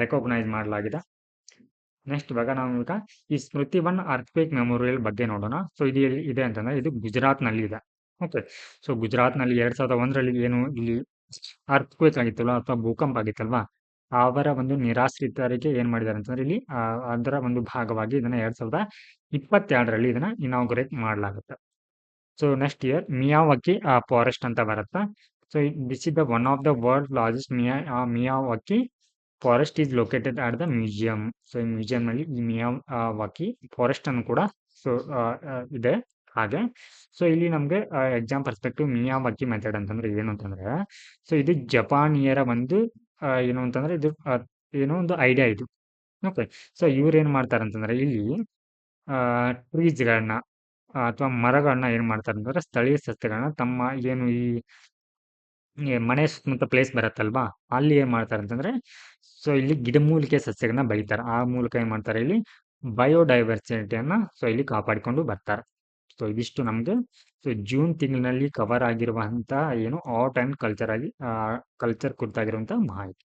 ರೆಕಾಗ್ನೈಸ್ ಮಾಡಲಾಗಿದೆ. ನೆಕ್ಸ್ಟ್ ಇವಾಗ ನಾವು ಈಗ ಈ ಸ್ಮೃತಿ ಒನ್ ಅರ್ಥಕ್ವೇಕ್ ಮೆಮೋರಿಯಲ್ ಬಗ್ಗೆ ನೋಡೋಣ. ಸೊ ಇದು ಎಲ್ಲಿ ಇದೆ ಅಂತಂದ್ರೆ ಇದು ಗುಜರಾತ್ ನಲ್ಲಿ ಇದೆ. ಓಕೆ. ಸೊ ಗುಜರಾತ್ ನಲ್ಲಿ 2001ರಲ್ಲಿ ಏನು ಇಲ್ಲಿ ಅರ್ಥಕ್ವೇಕ್ ಆಗಿತ್ತಲ್ವಾ ಅಥವಾ ಭೂಕಂಪ ಆಗಿತ್ತಲ್ವಾ, ಅವರ ಒಂದು ನಿರಾಶ್ರಿತರಿಗೆ ಏನ್ ಮಾಡಿದ್ದಾರೆ ಅಂತಂದ್ರೆ ಇಲ್ಲಿ ಅದರ ಒಂದು ಭಾಗವಾಗಿ ಇದನ್ನ 2022ರಲ್ಲಿ ಇದನ್ನ ಇನಾಗ್ರೇಟ್ ಮಾಡಲಾಗುತ್ತೆ. So next year Miyawaki forest ಅಂತ ಬರುತ್ತೆ. So this is the one of the world largest Miyawaki forest is located at the museum. So ಈ ಮ್ಯೂಸಿಯಂ ನಲ್ಲಿ ಈ ಮಿಯಾವಾಕಿ ಫಾರೆಸ್ಟ್ ಅನ್ನು ಕೂಡ ಸೊ ಇದೆ. ಹಾಗೆ ಸೊ ಇಲ್ಲಿ ನಮ್ಗೆ ಎಕ್ಸಾಮ್ ಪರ್ಸ್ಪೆಕ್ಟಿವ್ ಮಿಯಾವಾಕಿ ಮೆಥಡ್ ಅಂತಂದ್ರೆ ಏನು ಅಂತಂದ್ರೆ ಸೊ ಇದು ಜಪಾನಿಯರ ಒಂದು ಏನು ಅಂತಂದ್ರೆ ಇದು ಏನೋ ಒಂದು ಐಡಿಯಾ ಇದು. ಓಕೆ. ಸೊ ಇವ್ರು ಏನ್ ಮಾಡ್ತಾರೆ ಅಂತಂದ್ರೆ ಇಲ್ಲಿ ಟ್ರೀಸ್ಗಳನ್ನ ಅಥವಾ ಮರಗಳನ್ನ ಏನ್ ಮಾಡ್ತಾರೆ ಅಂತಂದ್ರೆ ಸ್ಥಳೀಯ ಸಸ್ಯಗಳನ್ನ ತಮ್ಮ ಏನು ಈ ಮನೆ ಸುತ್ತಮುತ್ತ ಪ್ಲೇಸ್ ಬರುತ್ತಲ್ವಾ ಅಲ್ಲಿ ಏನ್ ಮಾಡ್ತಾರೆ ಅಂತಂದ್ರೆ ಸೊ ಇಲ್ಲಿ ಗಿಡಮೂಲಿಕೆ ಸಸ್ಯಗಳನ್ನ ಬೆಳಿತಾರೆ. ಆ ಮೂಲಕ ಏನ್ ಮಾಡ್ತಾರೆ ಇಲ್ಲಿ ಬಯೋಡೈವರ್ಸಿಟಿಯನ್ನ ಸೊ ಇಲ್ಲಿ ಕಾಪಾಡಿಕೊಂಡು ಬರ್ತಾರೆ. ಸೊ ಇದಿಷ್ಟು ನಮ್ಗೆ ಸೊ ಜೂನ್ ತಿಂಗಳಿನಲ್ಲಿ ಕವರ್ ಆಗಿರುವಂತಹ ಏನು ಆರ್ಟ್ ಅಂಡ್ ಕಲ್ಚರ್ ಕುರಿತಾಗಿರುವಂತಹ ಮಾಹಿತಿ.